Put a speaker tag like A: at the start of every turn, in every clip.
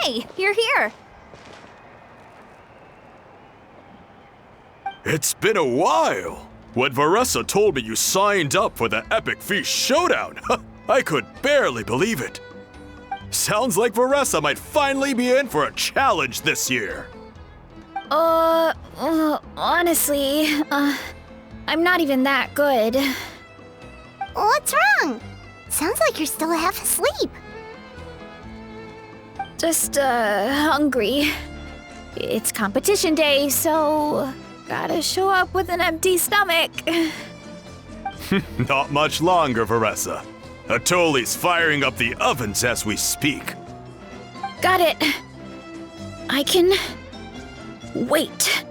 A: Hey, you're here.
B: It's been a while. When Varessa told me you signed up for the Epic Feast Showdown, I could barely believe it. Sounds like Varessa might finally be in for a challenge this year.
A: Honestly, I'm not even that good.
C: What's wrong? Sounds like you're still half asleep.
A: Just, hungry. It's competition day, so gotta show up with an empty stomach.
B: Not much longer, Varessa. Atoli's firing up the ovens as we speak.
A: Got it. I can wait.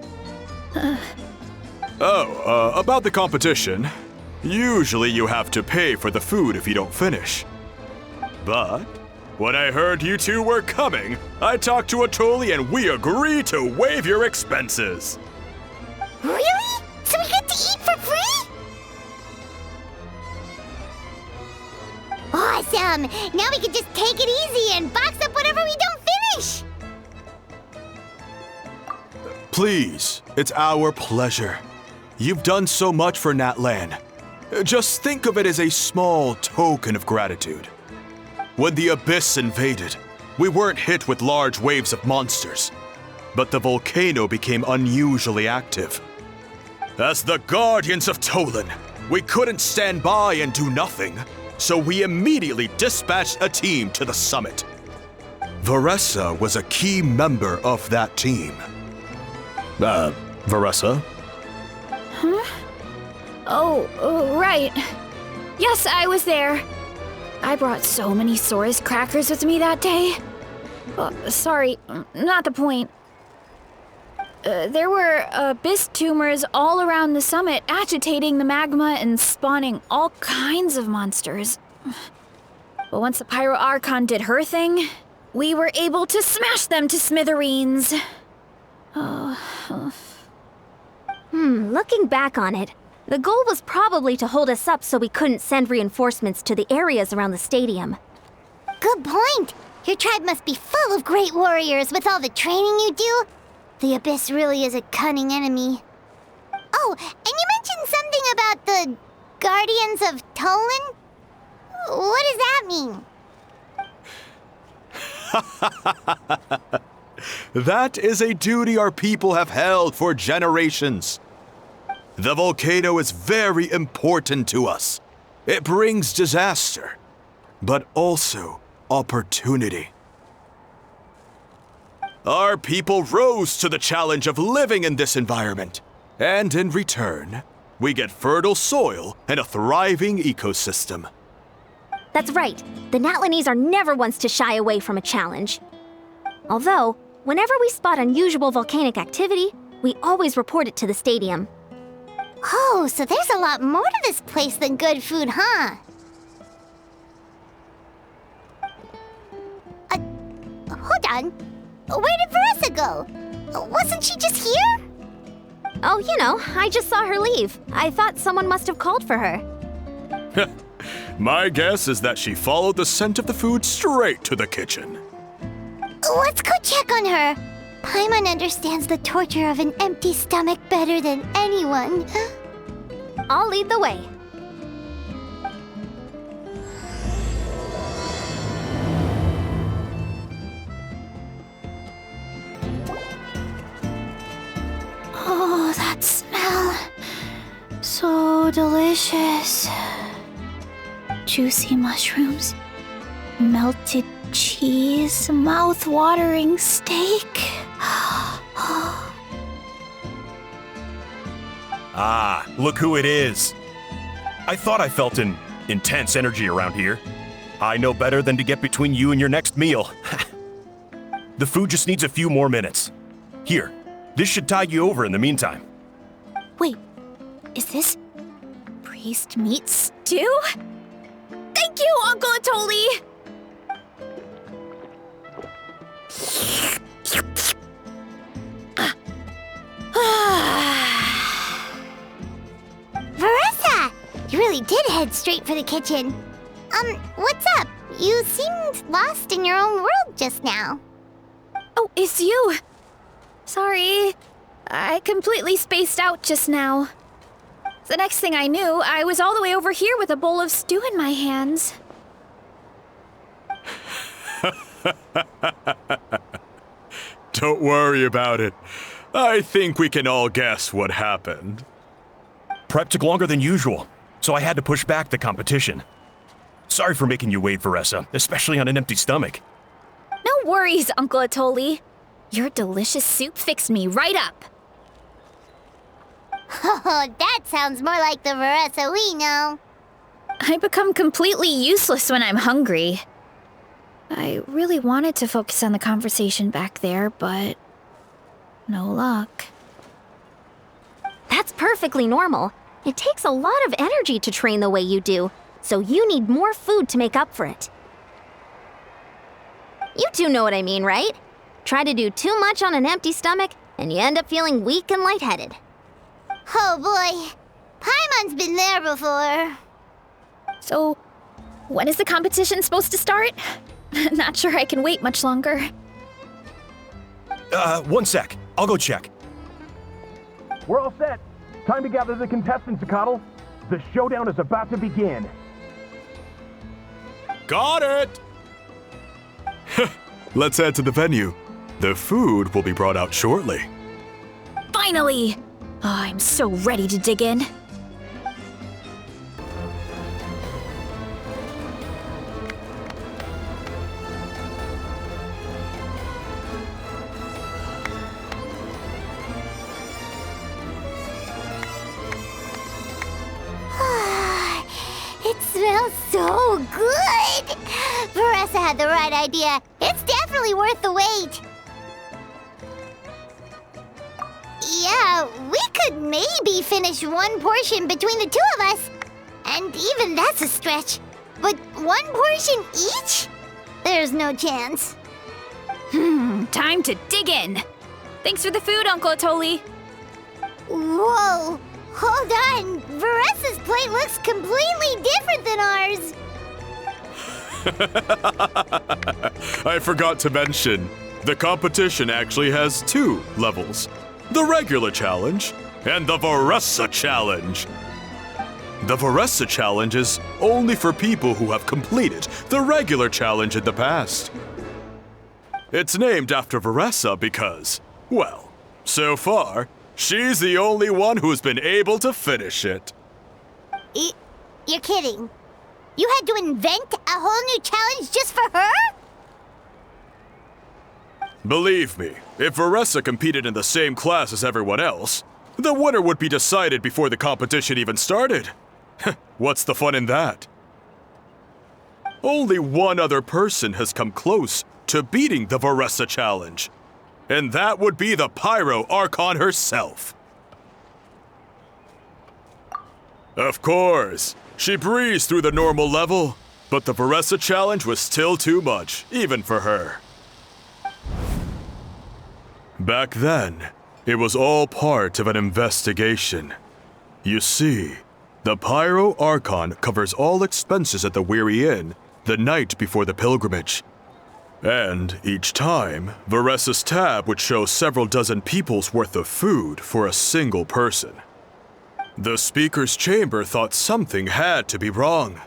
B: About the competition. Usually you have to pay for the food if you don't finish. But when I heard you two were coming, I talked to Atoli and we agreed to waive your expenses.
C: Really? So we get to eat for free? Awesome! Now we can just take it easy and box up whatever we don't finish!
B: Please, it's our pleasure. You've done so much for Natlan. Just think of it as a small token of gratitude. When the Abyss invaded, we weren't hit with large waves of monsters, but the volcano became unusually active. As the Guardians of Tolan, we couldn't stand by and do nothing, so we immediately dispatched a team to the summit. Varessa was a key member of that team. Varessa?
A: Huh? Oh, right. Yes, I was there. I brought so many Saurus crackers with me that day. Sorry, not the point. There were abyss tumors all around the summit, agitating the magma and spawning all kinds of monsters. But once the Pyro Archon did her thing, we were able to smash them to smithereens.
D: Looking back on it, the goal was probably to hold us up so we couldn't send reinforcements to the areas around the stadium.
C: Good point! Your tribe must be full of great warriors with all the training you do. The Abyss really is a cunning enemy. Oh, and you mentioned something about the Guardians of Tolan? What does that mean?
B: That is a duty our people have held for generations. The volcano is very important to us. It brings disaster, but also opportunity. Our people rose to the challenge of living in this environment, and in return, we get fertile soil and a thriving ecosystem.
D: That's right. The Natlanese are never ones to shy away from a challenge. Although, whenever we spot unusual volcanic activity, we always report it to the stadium.
C: Oh, so there's a lot more to this place than good food, huh? Hold on. Where did Varessa go? Wasn't she just here?
D: Oh, I just saw her leave. I thought someone must have called for her.
B: My guess is that she followed the scent of the food straight to the kitchen.
C: Let's go check on her. Paimon understands the torture of an empty stomach better than anyone.
D: I'll lead the way.
A: Oh, that smell. So delicious. Juicy mushrooms, melted cheese, mouth-watering steak.
E: Ah, look who it is. I thought I felt an intense energy around here. I know better than to get between you and your next meal. The food just needs a few more minutes. Here, this should tide you over in the meantime.
A: Wait, is this priest meat stew? Thank you, Uncle Atoli!
C: Varessa! You really did head straight for the kitchen. What's up? You seemed lost in your own world just now.
A: Oh, it's you! Sorry. I completely spaced out just now. The next thing I knew, I was all the way over here with a bowl of stew in my hands.
B: Don't worry about it. I think we can all guess what happened.
E: Prep took longer than usual, so I had to push back the competition. Sorry for making you wait, Veressa, especially on an empty stomach.
A: No worries, Uncle Atoli. Your delicious soup fixed me right up.
C: Oh, that sounds more like the Veressa we know.
A: I become completely useless when I'm hungry. I really wanted to focus on the conversation back there, but no luck.
D: That's perfectly normal. It takes a lot of energy to train the way you do, so you need more food to make up for it. You two know what I mean, right? Try to do too much on an empty stomach, and you end up feeling weak and lightheaded.
C: Oh boy, Paimon's been there before.
A: So, when is the competition supposed to start? Not sure I can wait much longer.
E: 1 sec. I'll go check. We're all set. Time to gather the contestants, Zakatl. The showdown is about to begin.
B: Got it! Let's head to the venue. The food will be brought out shortly.
A: Finally! Oh, I'm so ready to dig in.
C: It smells so good! Veressa had the right idea. It's definitely worth the wait. Yeah, we could maybe finish one portion between the two of us. And even that's a stretch. But one portion each? There's no chance.
A: Time to dig in. Thanks for the food, Uncle Atoli.
C: Whoa! Hold on! Veressa's plate looks completely different than ours!
B: I forgot to mention, the competition actually has 2 levels. The regular challenge and the Veressa challenge. The Veressa challenge is only for people who have completed the regular challenge in the past. It's named after Veressa because, well, so far, she's the only one who's been able to finish it.
C: You're kidding. You had to invent a whole new challenge just for her?
B: Believe me, if Veressa competed in the same class as everyone else, the winner would be decided before the competition even started. What's the fun in that? Only one other person has come close to beating the Veressa challenge, and that would be the Pyro Archon herself. Of course, she breezed through the normal level, but the Veressa challenge was still too much, even for her. Back then, it was all part of an investigation. You see, the Pyro Archon covers all expenses at the Weary Inn the night before the pilgrimage. And each time, Veressa's tab would show several dozen people's worth of food for a single person. The speaker's chamber thought something had to be wrong.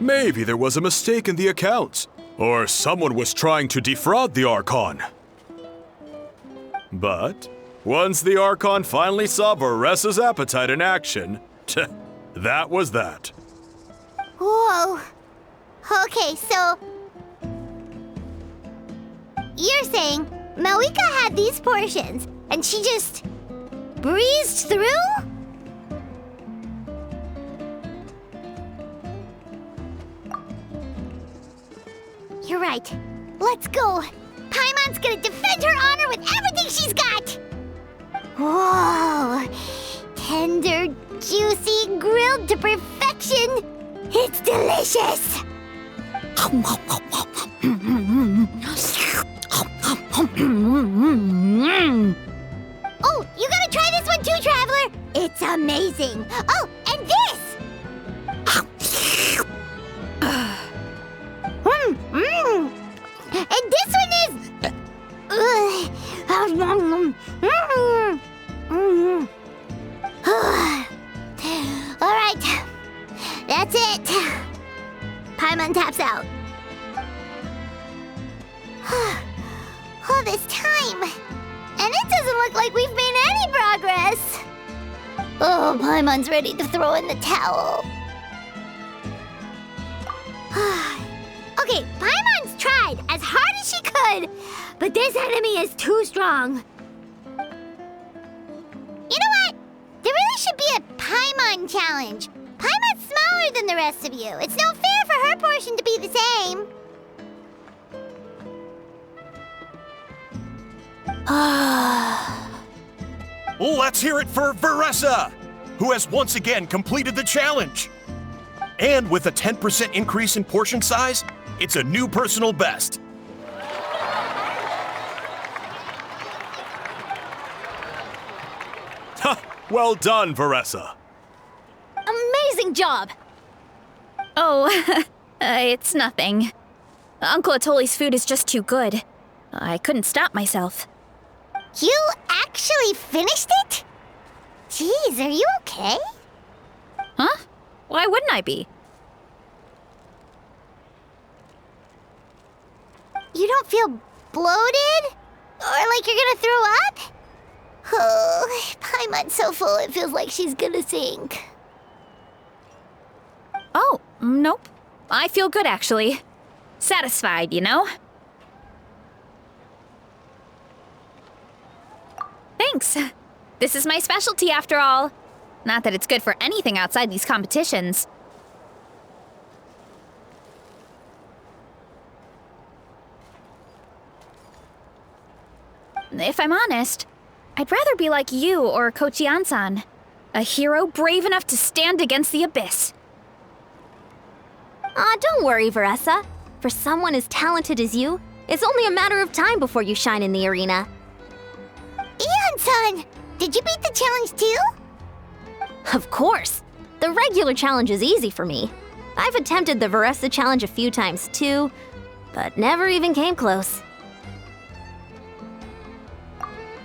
B: Maybe there was a mistake in the accounts, or someone was trying to defraud the Archon. But once the Archon finally saw Veressa's appetite in action, that was that.
C: Whoa. Okay, so... You're saying Malika had these portions, and she just... breezed through? You're right. Let's go. Paimon's gonna defend her honor with everything she's got! Whoa! Tender, juicy, grilled to perfection! It's delicious! Oh, you gotta try this one too, Traveler! It's amazing! Oh, and this! And this one is... Paimon taps out. All this time, and it doesn't look like we've made any progress. Oh, Paimon's ready to throw in the towel. Okay, Paimon's tried as hard as she could, but this enemy is too strong. You know what? There really should be a Paimon challenge. Paimon's smaller than the rest of you. It's no fair for her portion to be the same.
E: Let's hear it for Veressa, who has once again completed the challenge. And with a 10% increase in portion size, it's a new personal best.
B: Well done, Veressa.
D: Amazing job!
A: Oh, it's nothing. Uncle Atoli's food is just too good. I couldn't stop myself.
C: You actually finished it? Jeez, are you okay?
A: Huh? Why wouldn't I be?
C: You don't feel bloated? Or like you're gonna throw up? Oh, Paimon's so full it feels like she's gonna sink.
A: Oh, nope. I feel good, actually. Satisfied, you know? Thanks. This is my specialty, after all. Not that it's good for anything outside these competitions. If I'm honest, I'd rather be like you or Kochi-an-san. A hero brave enough to stand against the abyss.
D: Don't worry, Veressa. For someone as talented as you, it's only a matter of time before you shine in the arena.
C: Ian-san, did you beat the challenge too?
D: Of course! The regular challenge is easy for me. I've attempted the Veressa challenge a few times too, but never even came close.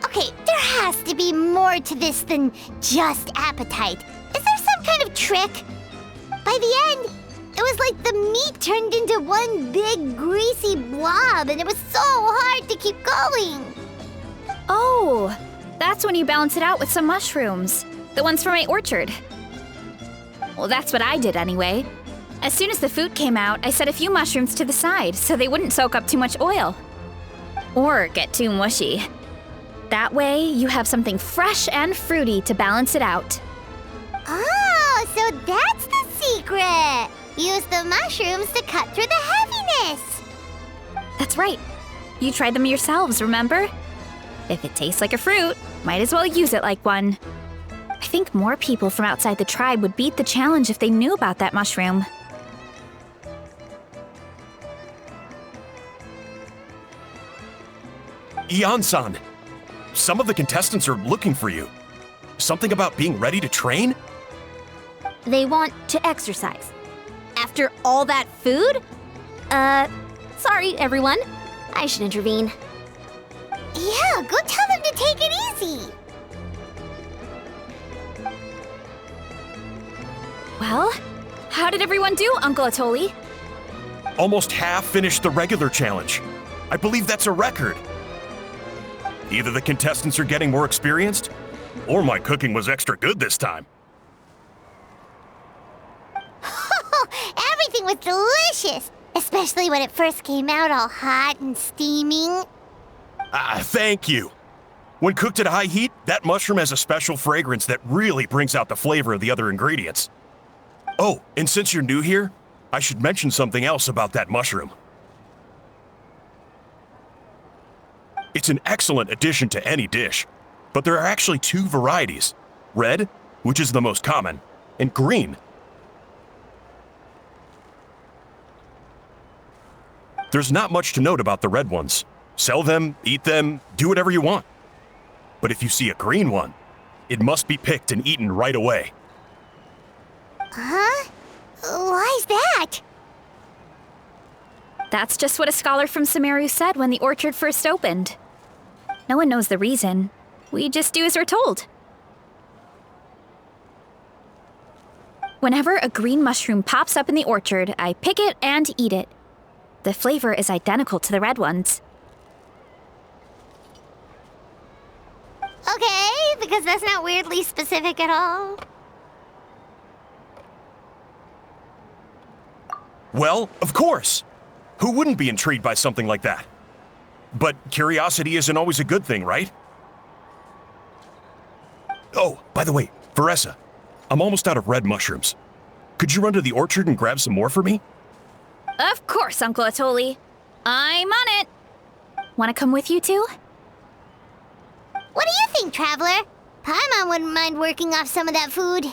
C: Okay, there has to be more to this than just appetite. Is there some kind of trick? By the end, it was like the meat turned into one big greasy blob, and it was so hard to keep going.
A: Oh, that's when you balance it out with some mushrooms. The ones from my orchard. Well, that's what I did anyway. As soon as the food came out, I set a few mushrooms to the side so they wouldn't soak up too much oil. Or get too mushy. That way, you have something fresh and fruity to balance it out.
C: Oh, so that's the secret! Use the mushrooms to cut through the heaviness!
A: That's right. You tried them yourselves, remember? If it tastes like a fruit, might as well use it like one. I think more people from outside the tribe would beat the challenge if they knew about that mushroom.
E: Ian-san, some of the contestants are looking for you. Something about being ready to train?
D: They want to exercise. After all that food? Sorry, everyone. I should intervene.
C: Yeah, go tell them to take it easy!
A: Well, how did everyone do, Uncle Atoli?
E: Almost half finished the regular challenge. I believe that's a record. Either the contestants are getting more experienced, or my cooking was extra good this time.
C: Everything was delicious! Especially when it first came out all hot and steaming.
E: Thank you. When cooked at high heat, that mushroom has a special fragrance that really brings out the flavor of the other ingredients. Oh, and since you're new here, I should mention something else about that mushroom. It's an excellent addition to any dish, but there are actually two varieties. Red, which is the most common, and green. There's not much to note about the red ones. Sell them, eat them, do whatever you want. But if you see a green one, it must be picked and eaten right away.
C: Huh? Why's that?
A: That's just what a scholar from Sumeru said when the orchard first opened. No one knows the reason. We just do as we're told. Whenever a green mushroom pops up in the orchard, I pick it and eat it. The flavor is identical to the red ones.
C: Okay, because that's not weirdly specific at all.
E: Well, of course. Who wouldn't be intrigued by something like that? But curiosity isn't always a good thing, right? Oh, by the way, Veressa, I'm almost out of red mushrooms. Could you run to the orchard and grab some more for me?
A: Of course, Uncle Atoli. I'm on it. Want to come with you too?
C: What do you think, Traveler? Paimon wouldn't mind working off some of that food.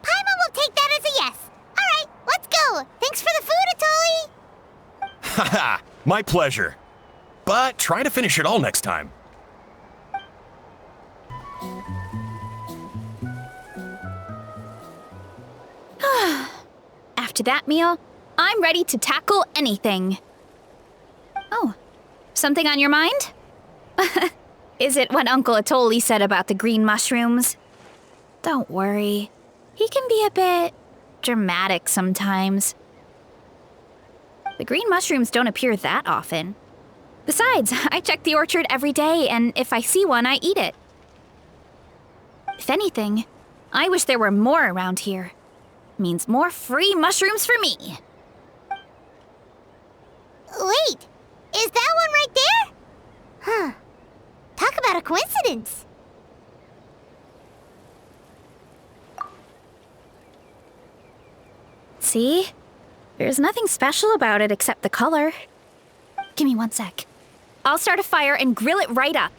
C: Paimon will take that as a yes. All right, let's go. Thanks for the food, Atoli.
E: Haha, my pleasure. But try to finish it all next time.
A: After that meal, I'm ready to tackle anything. Oh, something on your mind? Is it what Uncle Atoli said about the green mushrooms? Don't worry. He can be a bit dramatic sometimes. The green mushrooms don't appear that often. Besides, I check the orchard every day, and if I see one, I eat it. If anything, I wish there were more around here. Means more free mushrooms for me.
C: Wait, is that one right there? Huh. Talk about a coincidence.
A: See? There's nothing special about it except the color. Give me 1 sec. I'll start a fire and grill it right up.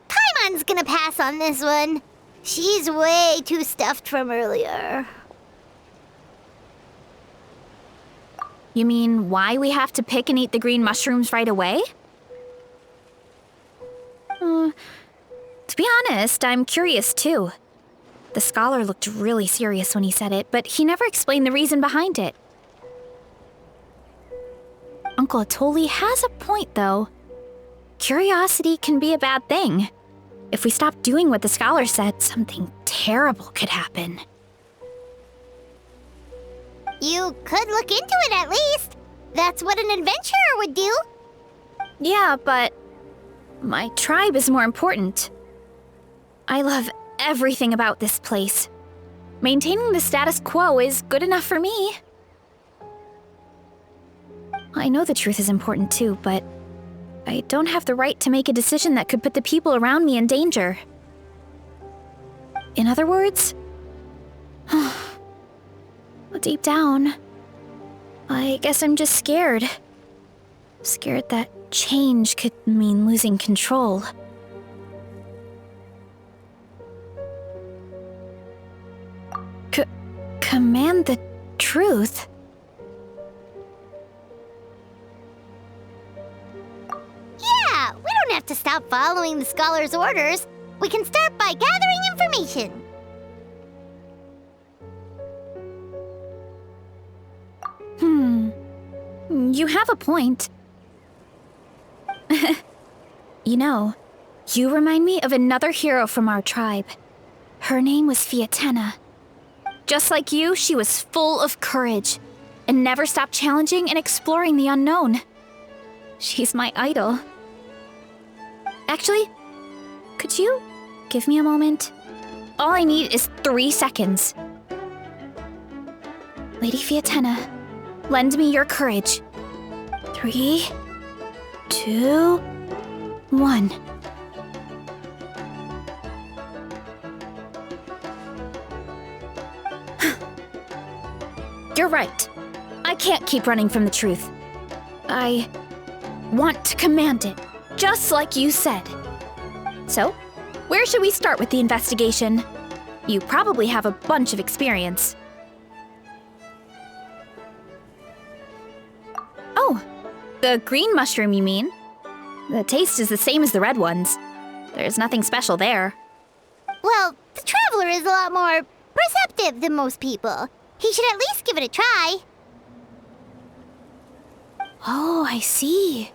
C: Paimon's gonna pass on this one. She's way too stuffed from earlier.
A: You mean why we have to pick and eat the green mushrooms right away? To be honest, I'm curious too. The scholar looked really serious when he said it, but he never explained the reason behind it. Uncle Atoli has a point, though. Curiosity can be a bad thing. If we stop doing what the scholar said, something terrible could happen.
C: You could look into it at least. That's what an adventurer would do.
A: Yeah, but my tribe is more important. I love everything about this place. Maintaining the status quo is good enough for me. I know the truth is important too, but I don't have the right to make a decision that could put the people around me in danger. In other words, deep down, I guess I'm just scared. Scared that change could mean losing control. Command the truth?
C: Yeah, we don't have to stop following the scholar's orders. We can start by gathering information.
A: You have a point. You know, you remind me of another hero from our tribe. Her name was Fiatena. Just like you, she was full of courage and never stopped challenging and exploring the unknown. She's my idol. Actually, could you give me a moment? All I need is 3 seconds. Lady Fiatena, lend me your courage. 3, 2, 1. You're right. I can't keep running from the truth. I want to command it, just like you said. So, where should we start with the investigation? You probably have a bunch of experience. Oh, the green mushroom, you mean? The taste is the same as the red ones. There's nothing special there.
C: Well, the Traveler is a lot more perceptive than most people. He should at least give it a try.
A: Oh, I see.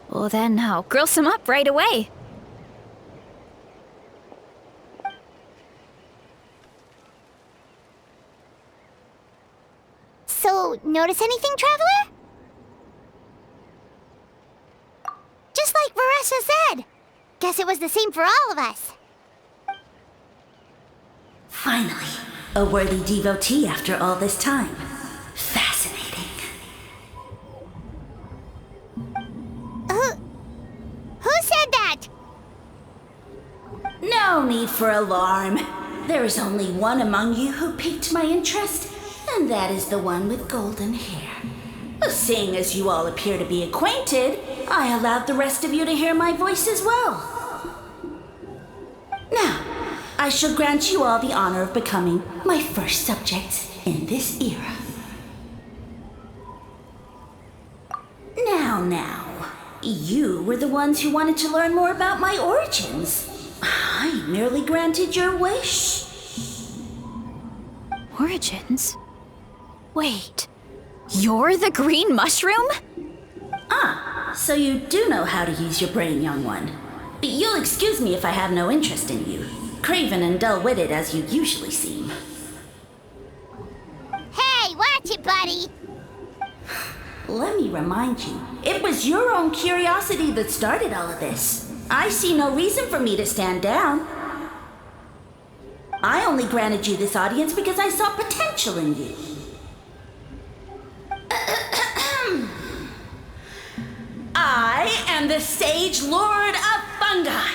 A: Well, then I'll grill some up right away.
C: So, notice anything, Traveler? Just like Varessa said. Guess it was the same for all of us.
F: Finally, a worthy devotee after all this time. Fascinating.
C: Who said that?
F: No need for alarm. There is only one among you who piqued my interest, and that is the one with golden hair. Seeing as you all appear to be acquainted, I allowed the rest of you to hear my voice as well. Now, I shall grant you all the honor of becoming my first subjects in this era. Now, you were the ones who wanted to learn more about my origins. I merely granted your wish.
A: Origins? Wait, you're the green mushroom?
F: So you do know how to use your brain, young one. You'll excuse me if I have no interest in you, craven and dull-witted as you usually seem.
C: Hey, watch it, buddy!
F: Let me remind you, it was your own curiosity that started all of this. I see no reason for me to stand down. I only granted you this audience because I saw potential in you. I am the Sage Lord of Fungi.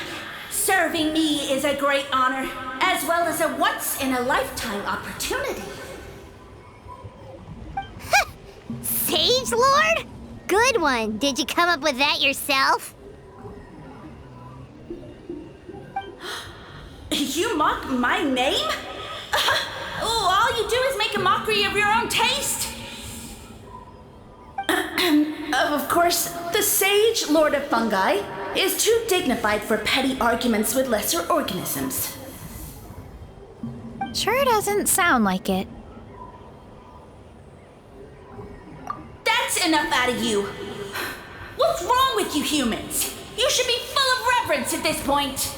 F: Serving me is a great honor, as well as a once-in-a-lifetime opportunity.
C: Sage Lord? Good one. Did you come up with that yourself?
F: You mock my name? All you do is make a mockery of your own taste. Of course, the Sage Lord of Fungi is too dignified for petty arguments with lesser organisms.
A: Sure doesn't sound like it.
F: That's enough out of you. What's wrong with you humans? You should be full of reverence at this point.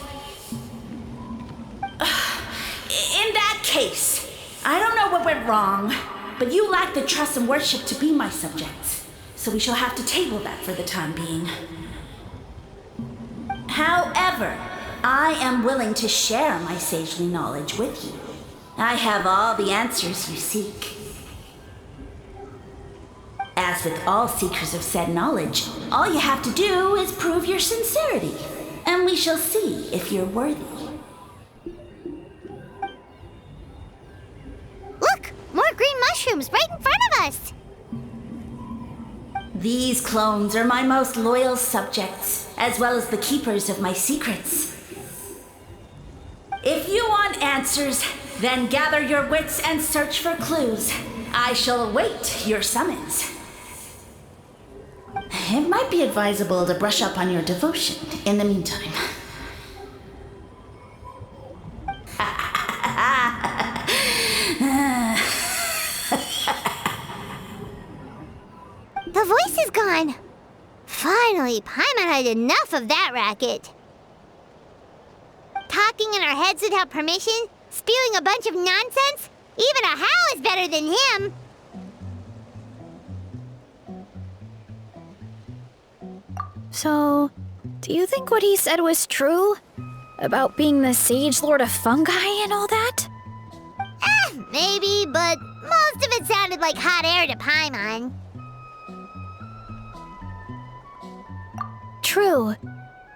F: In that case, I don't know what went wrong, but you lack the trust and worship to be my subjects, so we shall have to table that for the time being. However, I am willing to share my sagely knowledge with you. I have all the answers you seek. As with all seekers of said knowledge, all you have to do is prove your sincerity, and we shall see if you're worthy.
C: Look! More green mushrooms right in front of us!
F: These clones are my most loyal subjects, as well as the keepers of my secrets. If you want answers, then gather your wits and search for clues. I shall await your summons. It might be advisable to brush up on your devotion in the meantime.
C: The voice is gone. Finally, Paimon had enough of that racket. Talking in our heads without permission, spewing a bunch of nonsense, even a How is better than him.
A: So, do you think what he said was true? About being the Sage Lord of Fungi and all that?
C: Maybe, but most of it sounded like hot air to Paimon.
A: True.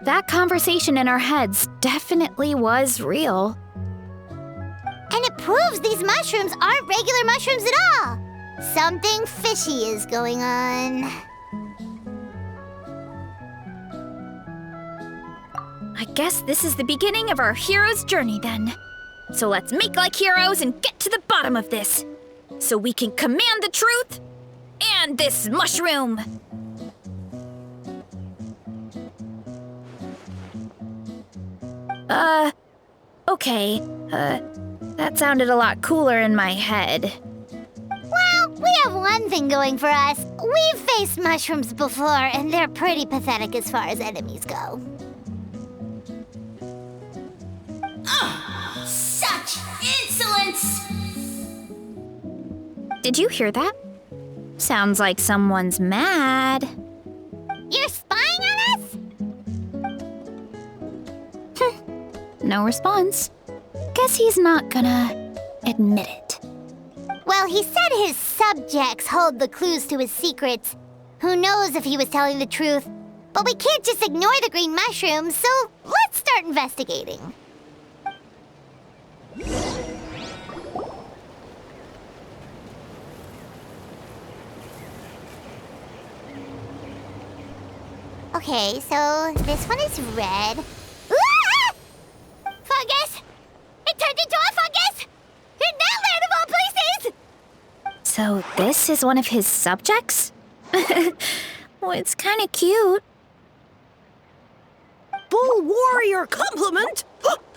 A: That conversation in our heads definitely was real.
C: And it proves these mushrooms aren't regular mushrooms at all. Something fishy is going on.
A: I guess this is the beginning of our hero's journey then. So let's make like heroes and get to the bottom of this. So we can command the truth and this mushroom. Okay. That sounded a lot cooler in my head.
C: Well, we have one thing going for us. We've faced mushrooms before, and they're pretty pathetic as far as enemies go.
F: Such insolence!
A: Did you hear that? Sounds like someone's mad.
C: You're spying on us?
A: No response. Guess he's not gonna admit it.
C: Well, he said his subjects hold the clues to his secrets. Who knows if he was telling the truth? But we can't just ignore the green mushrooms, so let's start investigating. Okay, so this one is red. Ah! Fungus! It turned into a fungus! In that land of all places!
A: So this is one of his subjects? Well, it's kind of cute.
G: Bull warrior compliment!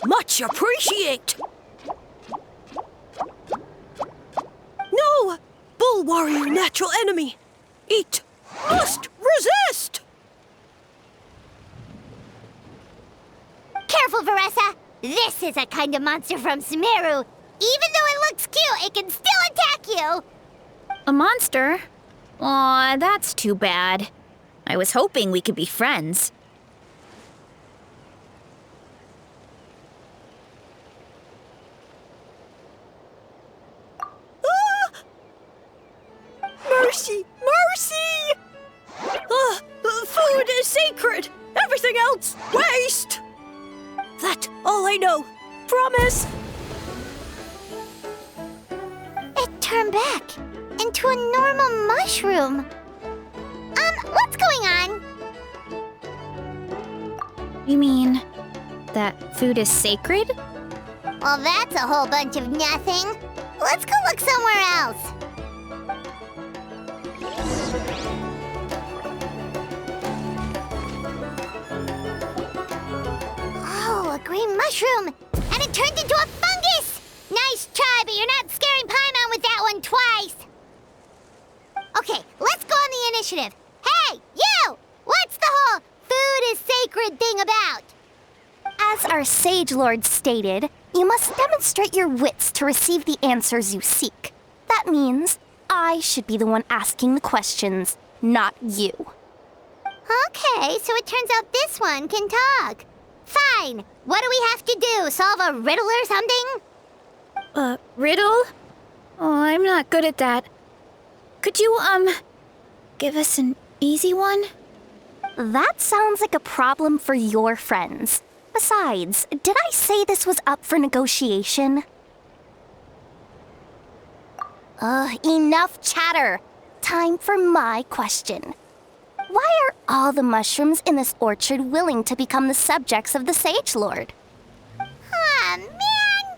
G: Much appreciate! No! Bull warrior natural enemy! Eat! Must resist!
C: Careful, Veressa! This is a kind of monster from Sumeru. Even though it looks cute, it can still attack you!
A: A monster? Aw, that's too bad. I was hoping we could be friends.
G: Ah! Mercy! Mercy! Food is sacred! Everything else, waste! That's all I know. Promise!
C: It turned back into a normal mushroom. What's going on?
A: You mean that food is sacred?
C: Well, that's a whole bunch of nothing. Let's go look somewhere else. Oh, a green mushroom! And it turned into a fungus! Nice try, but you're not scaring Paimon with that one twice! Okay, let's go on the initiative. Hey, you! What's the whole food is sacred thing about?
D: As our Sage Lord stated, you must demonstrate your wits to receive the answers you seek. That means I should be the one asking the questions, not you.
C: Okay, so it turns out this one can talk. Fine. What do we have to do? Solve a riddle or something?
A: Riddle? Oh, I'm not good at that. Could you, give us an easy one?
D: That sounds like a problem for your friends. Besides, did I say this was up for negotiation? Enough chatter. Time for my question. Why are all the mushrooms in this orchard willing to become the subjects of the Sage Lord?
C: Aw, man!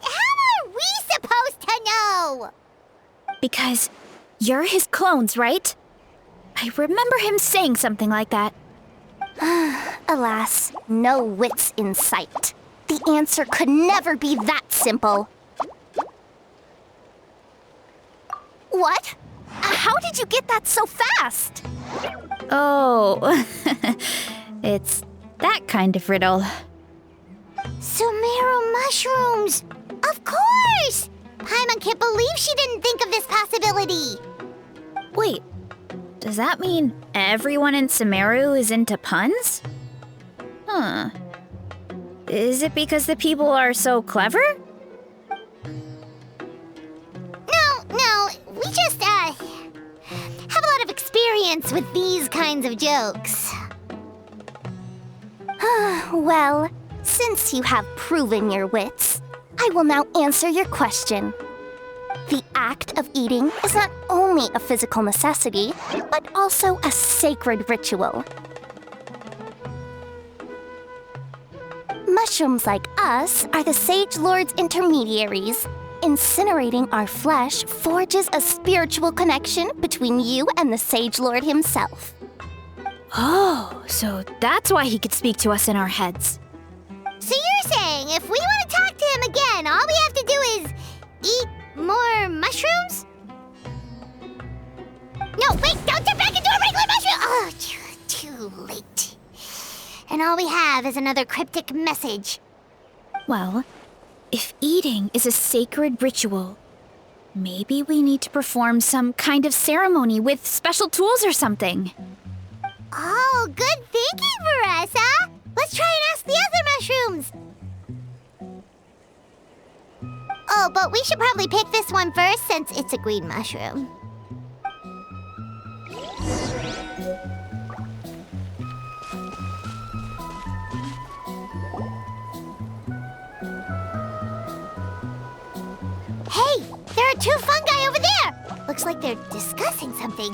C: How are we supposed to know?
A: Because you're his clones, right? I remember him saying something like that.
D: Alas, no wits in sight. The answer could never be that simple. What? How did you get that so fast?
A: Oh, it's that kind of riddle.
C: Sumeru mushrooms! Of course! Paimon can't believe she didn't think of this possibility.
A: Wait, does that mean everyone in Sumeru is into puns? Huh. Is it because the people are so clever?
C: No, we just, have a lot of experience with these kinds of jokes.
D: Well, since you have proven your wits, I will now answer your question. The act of eating is not only a physical necessity, but also a sacred ritual. Mushrooms like us are the Sage Lord's intermediaries. Incinerating our flesh forges a spiritual connection between you and the Sage Lord himself.
A: Oh, so that's why he could speak to us in our heads.
C: So you're saying if we want to talk to him again, all we have to do is eat more mushrooms? No, wait, don't turn back into and all we have is another cryptic message.
A: Well, if eating is a sacred ritual, maybe we need to perform some kind of ceremony with special tools or something.
C: Oh, good thinking, Veressa! Let's try and ask the other mushrooms! Oh, but we should probably pick this one first since it's a green mushroom. Hey, there are two fungi over there! Looks like they're discussing something.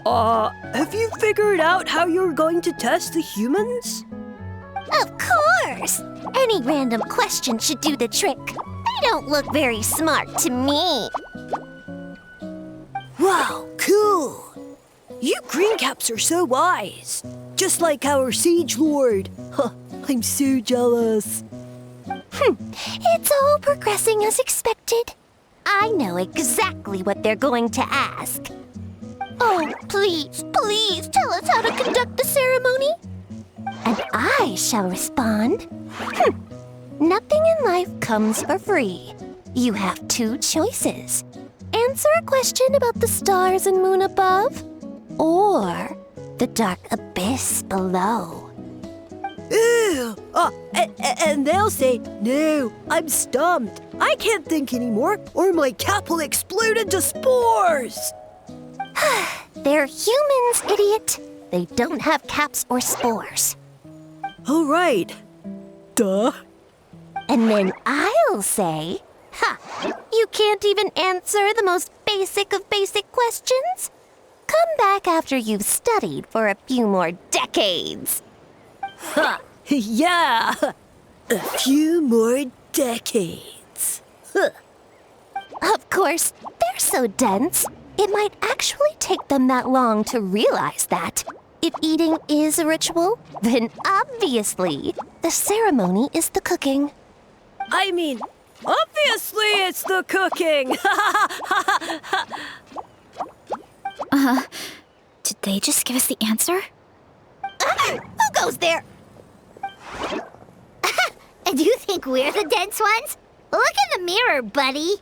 G: Have you figured out how you're going to test the humans?
D: Of course! Any random question should do the trick. They don't look very smart to me.
G: Wow, cool! You greencaps are so wise. Just like our Sage Lord. Huh, I'm so jealous.
D: It's all progressing as expected. I know exactly what they're going to ask. Oh, please, please tell us how to conduct the ceremony. And I shall respond. Nothing in life comes for free. You have two choices. Answer a question about the stars and moon above, or the dark abyss below.
G: Ew! And they'll say, no, I'm stumped. I can't think anymore, or my cap will explode into spores.
D: They're humans, idiot. They don't have caps or spores.
G: All right. Duh.
D: And then I'll say, you can't even answer the most basic of basic questions? Come back after you've studied for a few more decades.
G: Ha! Yeah! A few more decades.
D: Of course, they're so dense, it might actually take them that long to realize that. If eating is a ritual, then obviously the ceremony is the cooking.
G: I mean, obviously it's the cooking!
A: Did they just give us the answer?
D: Who goes there?
C: Do you think we're the dense ones? Look in the mirror, buddy.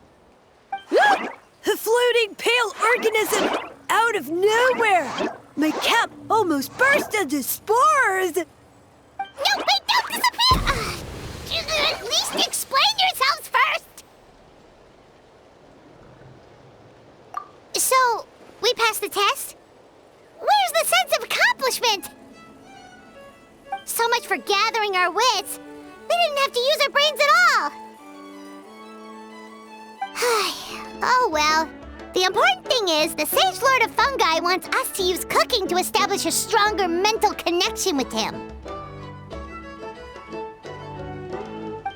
G: A floating pale organism out of nowhere! My cap almost burst into spores!
C: No, wait, don't disappear! At least explain yourselves first! So, we passed the test? Where's the sense of accomplishment? So much for gathering our wits. We didn't have to use our brains at all. Oh well. The important thing is the Sage Lord of Fungi wants us to use cooking to establish a stronger mental connection with him.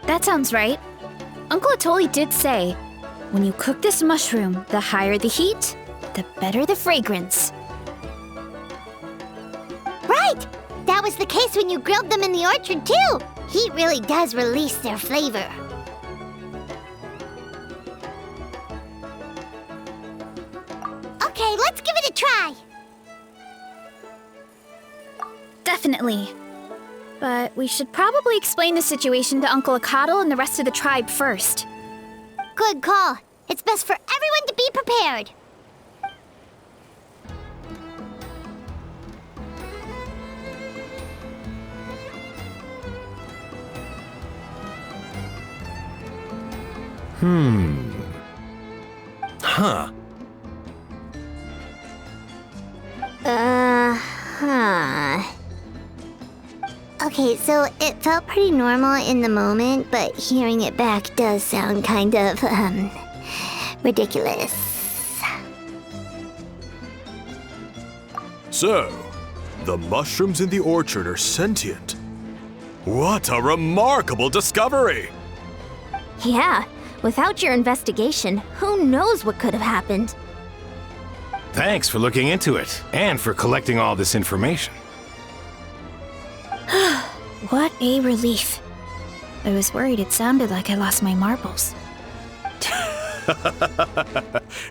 A: That sounds right. Uncle Atoli did say, when you cook this mushroom, the higher the heat, the better the fragrance.
C: Right! That was the case when you grilled them in the orchard, too. Heat really does release their flavor. Okay, let's give it a try.
A: Definitely. But we should probably explain the situation to Uncle Akadal and the rest of the tribe first.
C: Good call. It's best for everyone to be prepared.
E: Huh.
C: Okay, so it felt pretty normal in the moment, but hearing it back does sound kind of, ridiculous.
B: So, the mushrooms in the orchard are sentient. What a remarkable discovery!
D: Yeah, without your investigation, who knows what could have happened?
H: Thanks for looking into it, and for collecting all this information.
A: What a relief. I was worried it sounded like I lost my marbles.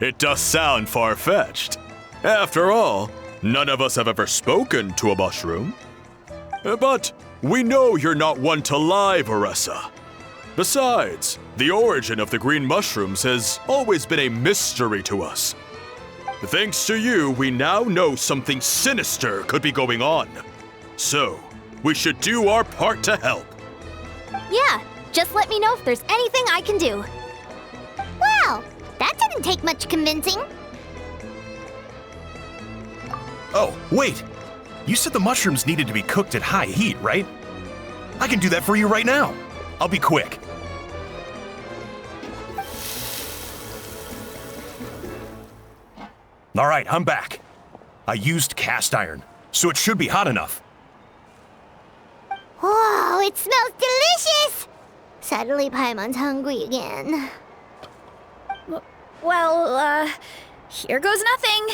B: It does sound far-fetched. After all, none of us have ever spoken to a mushroom. But we know you're not one to lie, Varessa. Besides, the origin of the green mushrooms has always been a mystery to us. Thanks to you, we now know something sinister could be going on. So, we should do our part to help.
D: Yeah, just let me know if there's anything I can do.
C: Wow, that didn't take much convincing.
E: Oh, wait! You said the mushrooms needed to be cooked at high heat, right? I can do that for you right now. I'll be quick. All right, I'm back. I used cast iron, so it should be hot enough.
C: Whoa, it smells delicious! Suddenly Paimon's hungry again.
A: Well, here goes nothing.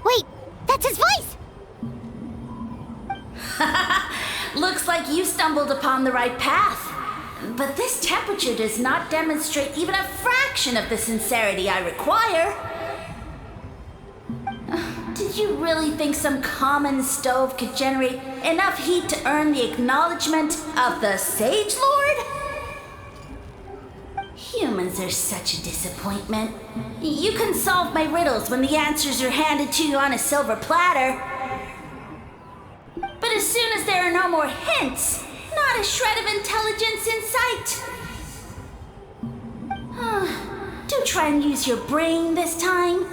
C: Wait, that's his voice!
F: Looks like you stumbled upon the right path. But this temperature does not demonstrate even a fraction of the sincerity I require. Did you really think some common stove could generate enough heat to earn the acknowledgement of the Sage Lord? Humans are such a disappointment. You can solve my riddles when the answers are handed to you on a silver platter. But as soon as there are no more hints, not a shred of intelligence in sight. Do try and use your brain this time.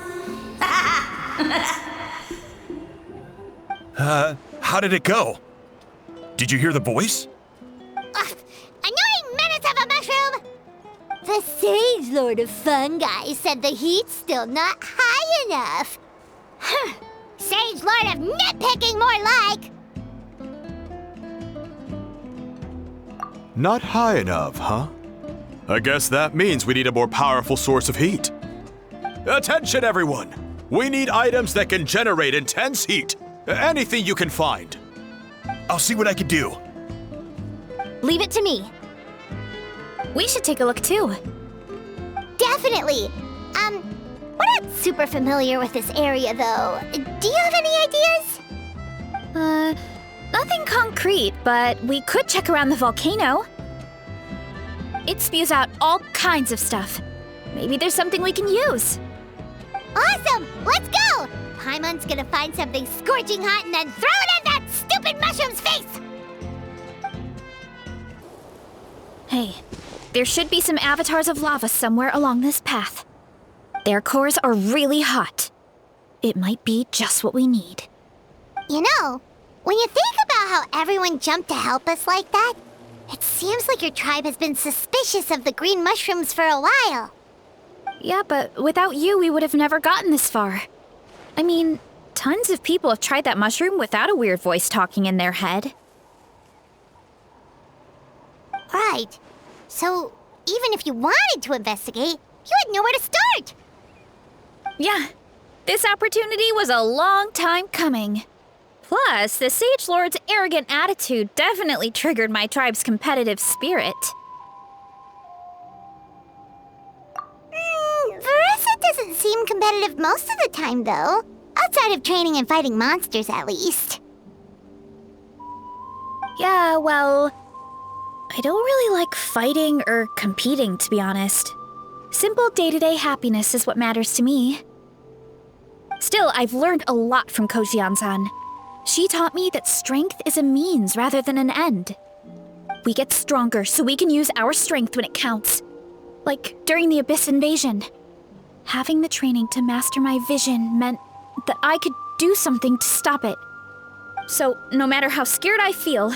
E: How did it go? Did you hear the voice?
C: Annoying menace of a mushroom! The Sage Lord of Fungi said the heat's still not high enough. Sage Lord of Nitpicking, more like!
B: Not high enough, huh? I guess that means we need a more powerful source of heat. Attention, everyone! We need items that can generate intense heat. Anything you can find.
E: I'll see what I can do.
D: Leave it to me.
A: We should take a look too.
C: Definitely! We're not super familiar with this area, though. Do you have any ideas?
A: Nothing concrete, but we could check around the volcano. It spews out all kinds of stuff. Maybe there's something we can use.
C: Awesome! Let's go! Paimon's gonna find something scorching hot and then throw it in that stupid mushroom's face!
A: Hey, there should be some avatars of lava somewhere along this path. Their cores are really hot. It might be just what we need.
C: You know, when you think about how everyone jumped to help us like that, it seems like your tribe has been suspicious of the green mushrooms for a while.
A: Yeah, but without you, we would have never gotten this far. I mean, tons of people have tried that mushroom without a weird voice talking in their head.
C: Right. So, even if you wanted to investigate, you had nowhere to start.
A: Yeah, this opportunity was a long time coming. Plus, the Sage Lord's arrogant attitude definitely triggered my tribe's competitive spirit.
C: Varessa doesn't seem competitive most of the time, though. Outside of training and fighting monsters, at least.
A: Yeah, well, I don't really like fighting or competing, to be honest. Simple day-to-day happiness is what matters to me. Still, I've learned a lot from Kojian-san. She taught me that strength is a means rather than an end. We get stronger so we can use our strength when it counts. Like during the Abyss invasion. Having the training to master my vision meant that I could do something to stop it. So, no matter how scared I feel,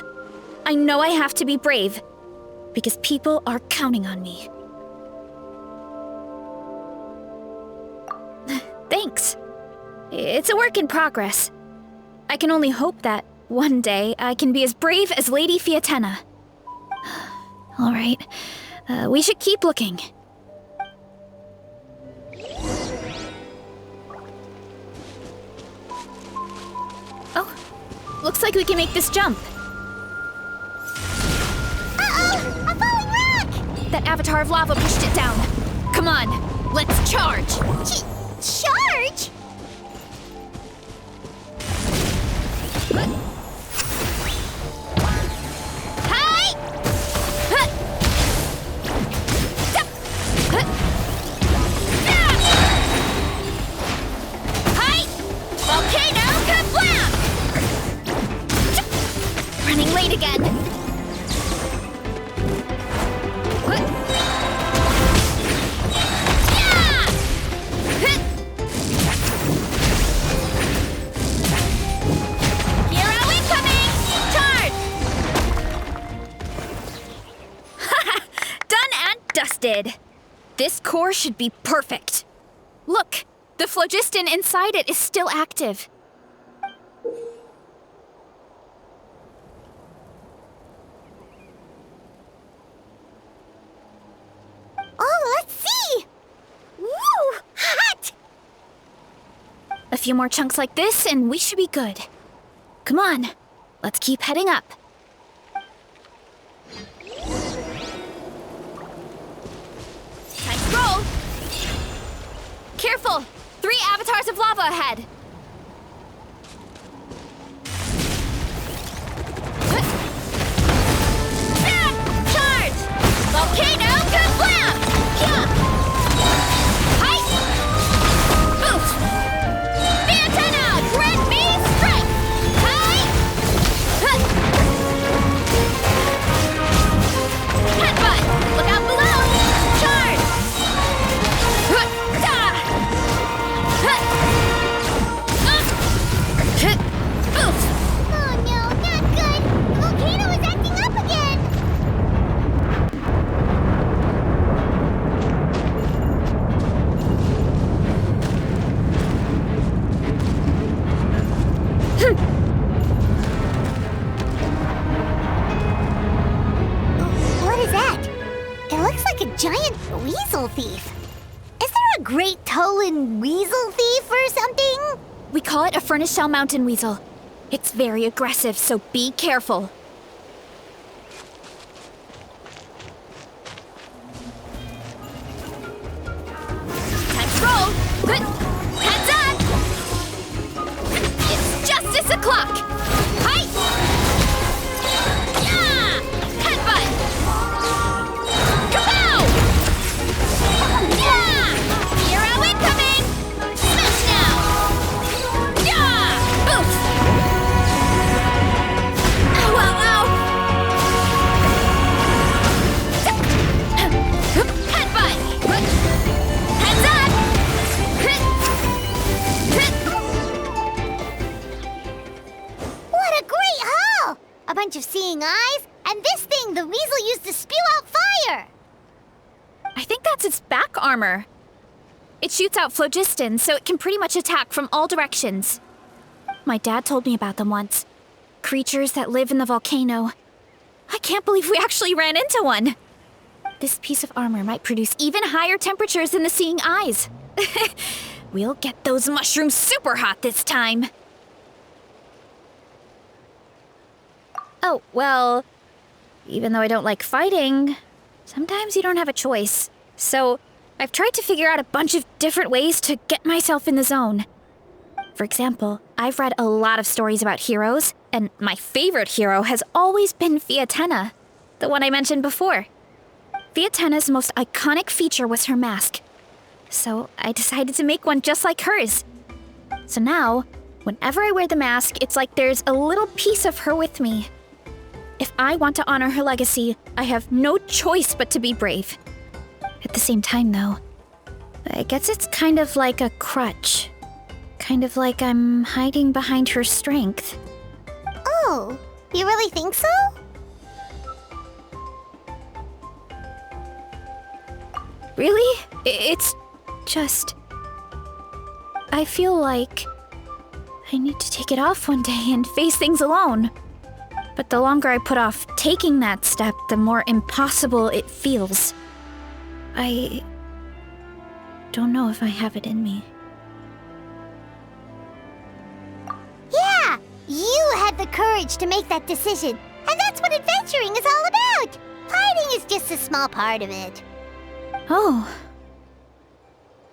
A: I know I have to be brave. Because people are counting on me. Thanks. It's a work in progress. I can only hope that one day I can be as brave as Lady Fiatena. All right, we should keep looking. Oh, looks like we can make this jump.
C: Uh-oh! A falling rock!
A: That avatar avatar of lava pushed it down. Come on, let's charge.
C: Charge?
A: Hi! Huh. Dup. Huh. Ah! Hi! Volcano kablam! Running late again. Huh. Yeah! Huh. Hero incoming! Charge! Done and dusted. This core should be perfect. Look, the phlogiston inside it is still active.
C: Oh, let's see! Woo! Hot!
A: A few more chunks like this and we should be good. Come on, let's keep heading up. Time to roll! Careful! 3 avatars of lava ahead! Ah! Charge! Volcano kablam! Yeah! Hi! Boost! The antenna! Grant me strength! Hi! Huh! Headbutt! Look out below! Charge! Huh! Da! Huh! Boost!
C: Oh no, not good! The volcano is acting up again! What is that? It looks like a giant weasel thief. Is there a great toe-in weasel thief or something?
A: We call it a furnace shell mountain weasel. It's very aggressive, so be careful. Time to roll! Good. Heads up! It's justice o'clock! Hi! Yeah! Headbutt! Kapow! Yeah! Hero incoming! Smash now! Yeah! Boost! Ow, ow, ow! Headbutt! Heads up!
C: What a great haul! A bunch of seeing eyes, and this thing the weasel used to spew out fire!
A: I think that's its back armor. It shoots out phlogiston, so it can pretty much attack from all directions. My dad told me about them once. Creatures that live in the volcano. I can't believe we actually ran into one. This piece of armor might produce even higher temperatures than the seeing eyes. We'll get those mushrooms super hot this time. Oh, well, even though I don't like fighting, sometimes you don't have a choice. So I've tried to figure out a bunch of different ways to get myself in the zone. For example, I've read a lot of stories about heroes, and my favorite hero has always been Fiatenna, the one I mentioned before. Fiatenna's most iconic feature was her mask. So I decided to make one just like hers. So now, whenever I wear the mask, it's like there's a little piece of her with me. If I want to honor her legacy, I have no choice but to be brave. At the same time, though, I guess it's kind of like a crutch. Kind of like I'm hiding behind her strength.
C: Oh, you really think so?
A: Really? It's just... I feel like I need to take it off one day and face things alone. But the longer I put off taking that step, the more impossible it feels. I don't know if I have it in me.
C: Yeah, you had the courage to make that decision. And that's what adventuring is all about. Fighting is just a small part of it.
A: Oh,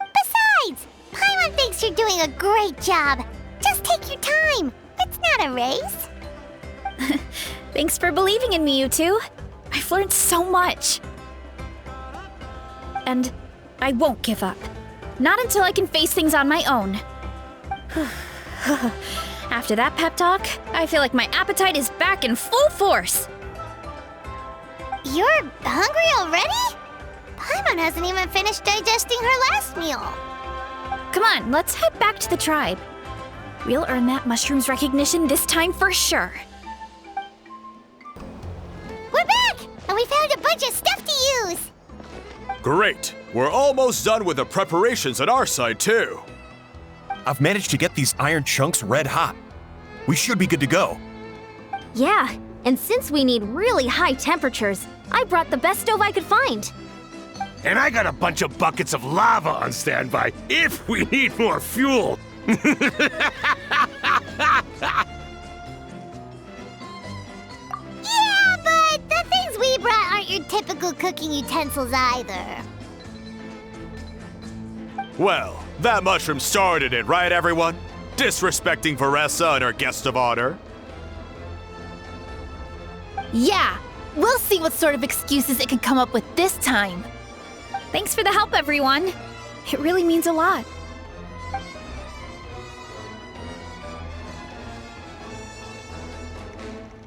C: Besides, Paimon thinks you're doing a great job. Just take your time. It's not a race.
A: thanks for believing in me, you two. I've learned so much. And I won't give up. Not until I can face things on my own. After that pep talk, I feel like my appetite is back in full force.
C: You're hungry already? Paimon hasn't even finished digesting her last meal.
A: Come on, let's head back to the tribe. We'll earn that mushroom's recognition this time for sure.
C: We're back! And we found a bunch of stuff to use!
B: Great! We're almost done with the preparations on our side, too.
E: I've managed to get these iron chunks red hot. We should be good to go.
I: Yeah, and since we need really high temperatures, I brought the best stove I could find.
H: And I got a bunch of buckets of lava on standby if we need more fuel.
C: Yeah, but the things we brought aren't your typical cooking utensils either.
B: Well, that mushroom started it, right, everyone? Disrespecting Varessa and her guest of honor.
J: Yeah, we'll see what sort of excuses it can come up with this time.
A: Thanks for the help, everyone. It really means a lot.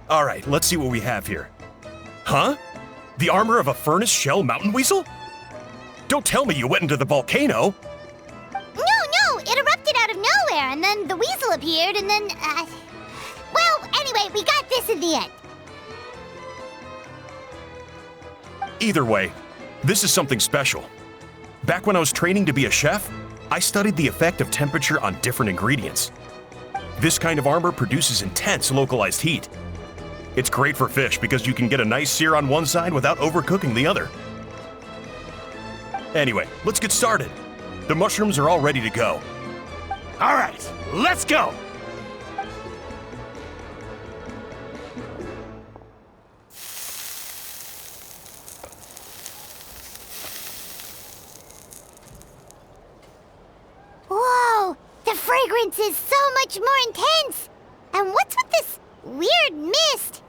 E: All right, let's see what we have here. Huh? The armor of a furnace shell mountain weasel? Don't tell me you went into the volcano.
C: No, it erupted out of nowhere, and then the weasel appeared, and then, well, anyway, we got this in the end.
E: Either way, this is something special. Back when I was training to be a chef, I studied the effect of temperature on different ingredients. This kind of armor produces intense localized heat. It's great for fish because you can get a nice sear on one side without overcooking the other. Anyway, let's get started. The mushrooms are all ready to go.
H: All right, let's go.
C: Whoa, the fragrance is so much more intense. And what's with this weird mist?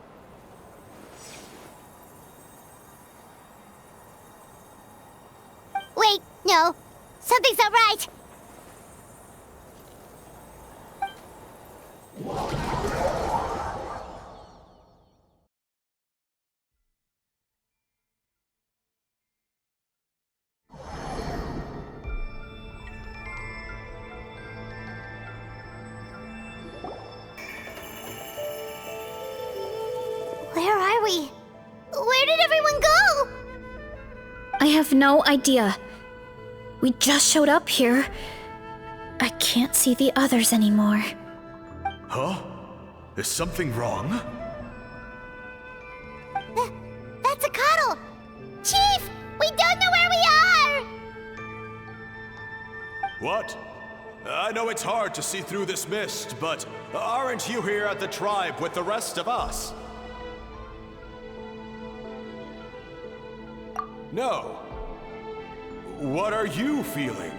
C: Wait, no. Something's not right. Where are we? Where did everyone go?
A: I have no idea. We just showed up here. I can't see the others anymore.
B: Huh? Is something wrong?
C: That's a cuddle! Chief! We don't know where we are!
B: What? I know it's hard to see through this mist, but aren't you here at the tribe with the rest of us? No. What are you feeling?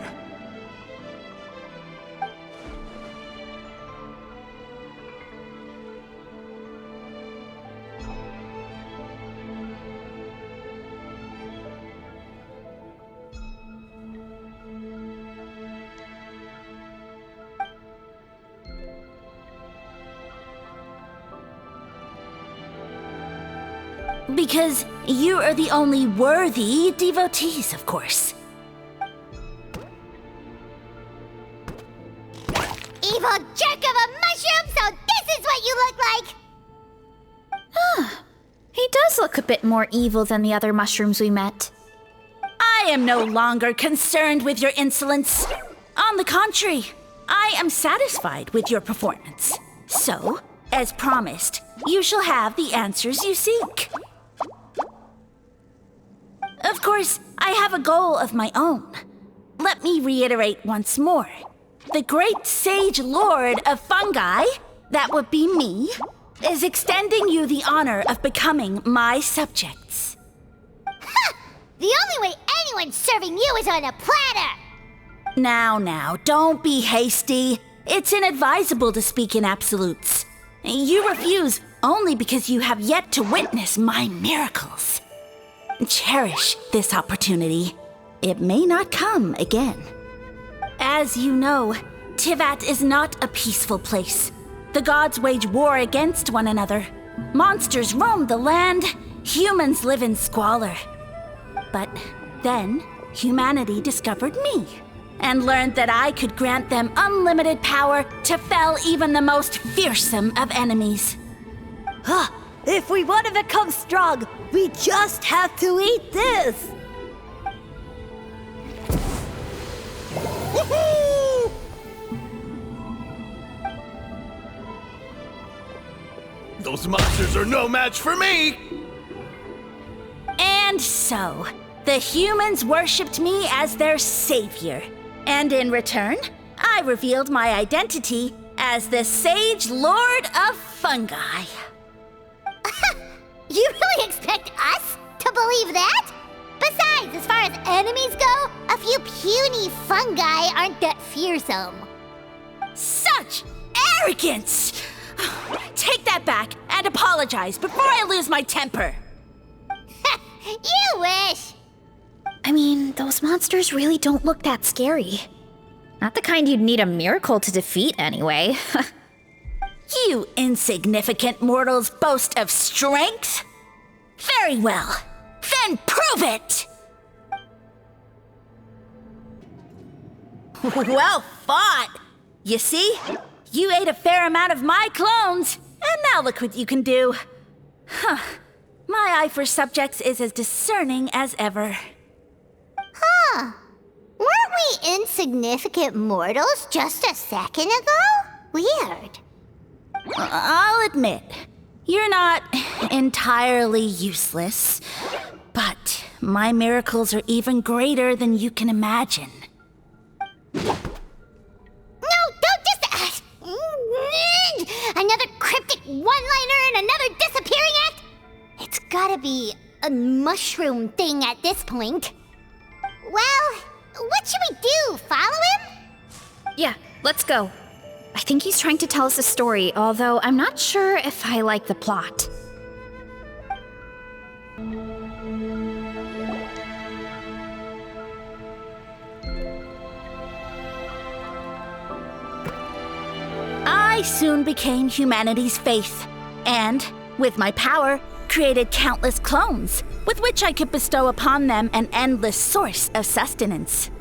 F: Because you are the only worthy devotees, of course.
C: Evil jerk of a mushroom, so this is what you look like!
A: He does look a bit more evil than the other mushrooms we met.
F: I am no longer concerned with your insolence. On the contrary, I am satisfied with your performance. So, as promised, you shall have the answers you seek. Of course, I have a goal of my own. Let me reiterate once more. The great sage lord of fungi, that would be me, is extending you the honor of becoming my subjects.
C: Ha! The only way anyone's serving you is on a platter!
F: Now, don't be hasty. It's inadvisable to speak in absolutes. You refuse only because you have yet to witness my miracles. Cherish this opportunity. It may not come again. As you know, Tivat is not a peaceful place. The gods wage war against one another. Monsters roam the land. Humans live in squalor. But then, humanity discovered me and learned that I could grant them unlimited power to fell even the most fearsome of enemies.
G: If we want to become strong, we just have to eat this!
H: Those monsters are no match for me!
F: And so, the humans worshipped me as their savior. And in return, I revealed my identity as the Sage Lord of Fungi.
C: You really expect us to believe that? Besides, as far as enemies go, a few puny fungi aren't that fearsome.
F: Such arrogance! Take that back and apologize before I lose my temper.
C: You wish!
A: I mean, those monsters really don't look that scary. Not the kind you'd need a miracle to defeat anyway.
F: You insignificant mortals boast of strength? Very well. Then prove it! Well fought! You see? You ate a fair amount of my clones, and now look what you can do. My eye for subjects is as discerning as ever.
C: Weren't we insignificant mortals just a second ago? Weird.
F: I'll admit, you're not entirely useless, but my miracles are even greater than you can imagine.
C: No, don't just... another cryptic one-liner and another disappearing act? It's gotta be a mushroom thing at this point. Well, what should we do? Follow him?
A: Yeah, let's go. I think he's trying to tell us a story, although I'm not sure if I like the plot.
F: I soon became humanity's faith, and, with my power, created countless clones, with which I could bestow upon them an endless source of sustenance.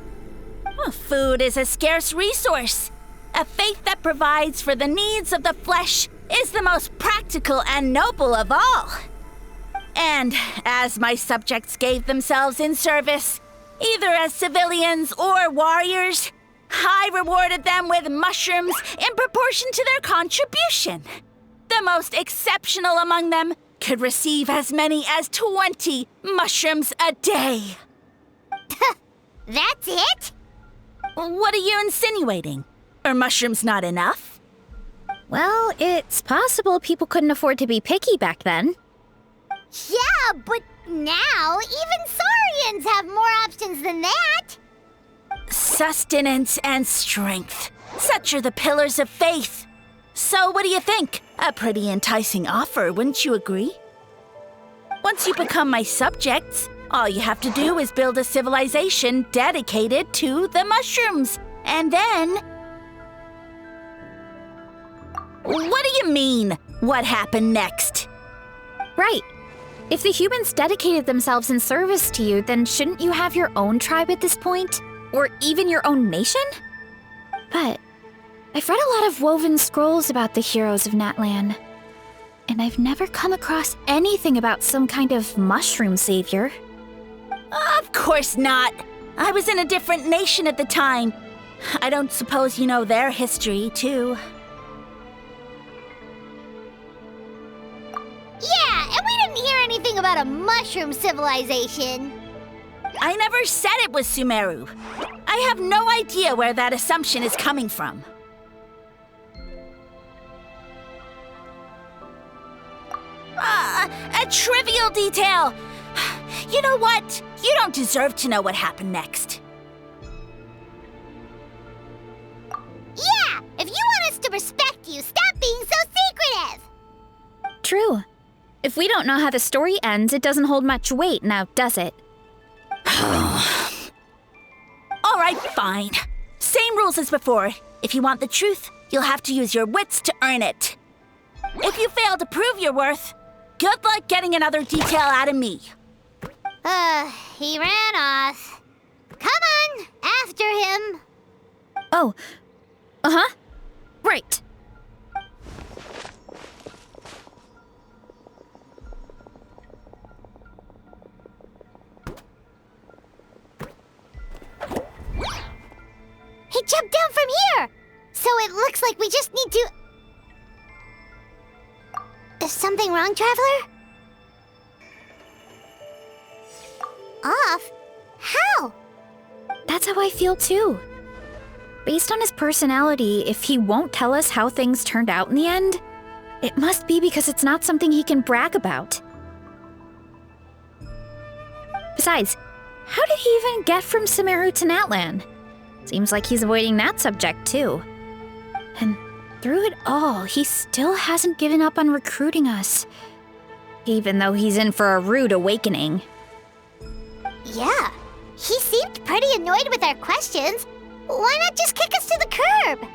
F: Food is a scarce resource. A faith that provides for the needs of the flesh is the most practical and noble of all. And as my subjects gave themselves in service, either as civilians or warriors, I rewarded them with mushrooms in proportion to their contribution. The most exceptional among them could receive as many as 20 mushrooms a day.
C: That's it?
F: What are you insinuating? Are mushrooms not enough?
A: Well, it's possible people couldn't afford to be picky back then.
C: Yeah, but now even Saurians have more options than that.
F: Sustenance and strength. Such are the pillars of faith. So what do you think? A pretty enticing offer, wouldn't you agree? Once you become my subjects, all you have to do is build a civilization dedicated to the mushrooms. And then... What do you mean, what happened next?
A: Right. If the humans dedicated themselves in service to you, then shouldn't you have your own tribe at this point? Or even your own nation? But I've read a lot of woven scrolls about the heroes of Natlan, and I've never come across anything about some kind of mushroom savior.
F: Of course not. I was in a different nation at the time. I don't suppose you know their history, too.
C: Yeah, and we didn't hear anything about a mushroom civilization.
F: I never said it was Sumeru. I have no idea where that assumption is coming from. A trivial detail. You know what? You don't deserve to know what happened next.
C: Yeah! If you want us to respect you, stop being so secretive!
A: True. If we don't know how the story ends, it doesn't hold much weight now, does it?
F: All right, fine. Same rules as before. If you want the truth, you'll have to use your wits to earn it. If you fail to prove your worth, good luck getting another detail out of me.
C: He ran off. Come on, after him.
A: Oh. Uh-huh. Right.
C: He jumped down from here! So it looks like we just need to... Is something wrong, Traveler? Off? How?
A: That's how I feel too. Based on his personality, if he won't tell us how things turned out in the end, it must be because it's not something he can brag about. Besides, how did he even get from Sumeru to Natlan? Seems like he's avoiding that subject too. And through it all, he still hasn't given up on recruiting us. Even though he's in for a rude awakening.
C: Yeah, he seemed pretty annoyed with our questions. Why not just kick us to the curb?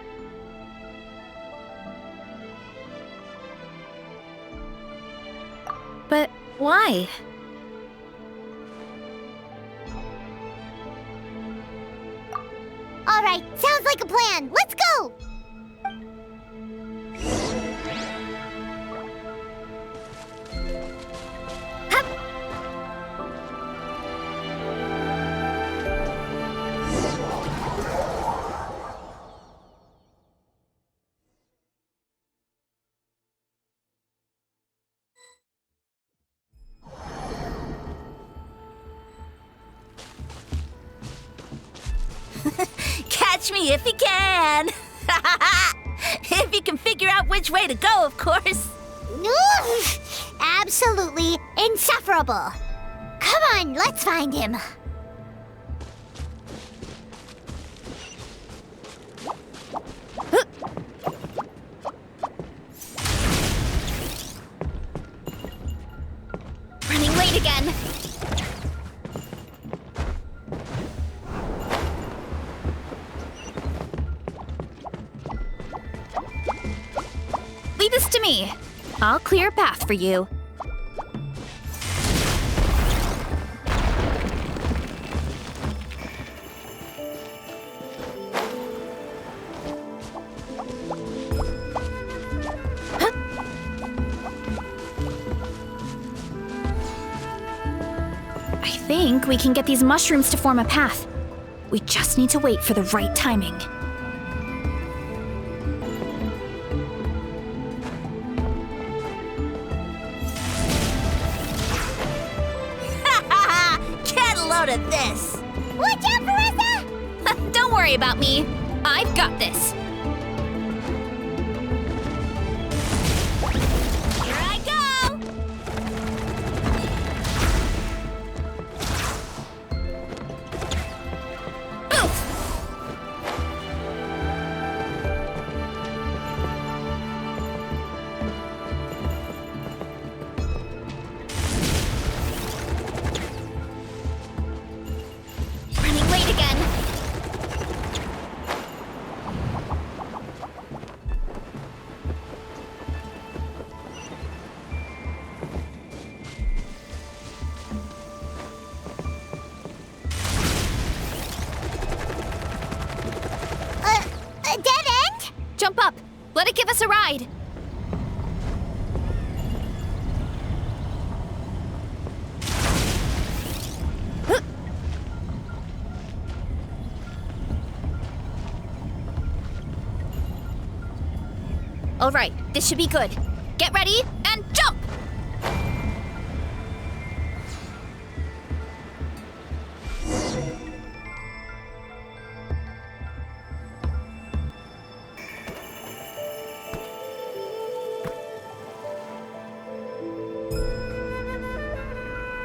A: But why?
C: All right, sounds like a plan. Let's go!
F: Catch me if you can! If you can figure out which way to go, of course.
C: Absolutely insufferable. Come on, let's find him.
A: Running late again. Leave this to me. I'll clear a path for you. I think we can get these mushrooms to form a path. We just need to wait for the right timing.
F: Get a load of this!
C: Watch out, Marissa!
A: Don't worry about me. I've got this.
F: Here I go!
A: Running late again.
C: A dead end?
A: Jump up. Let it give us a ride. All right, this should be good. Get ready and jump!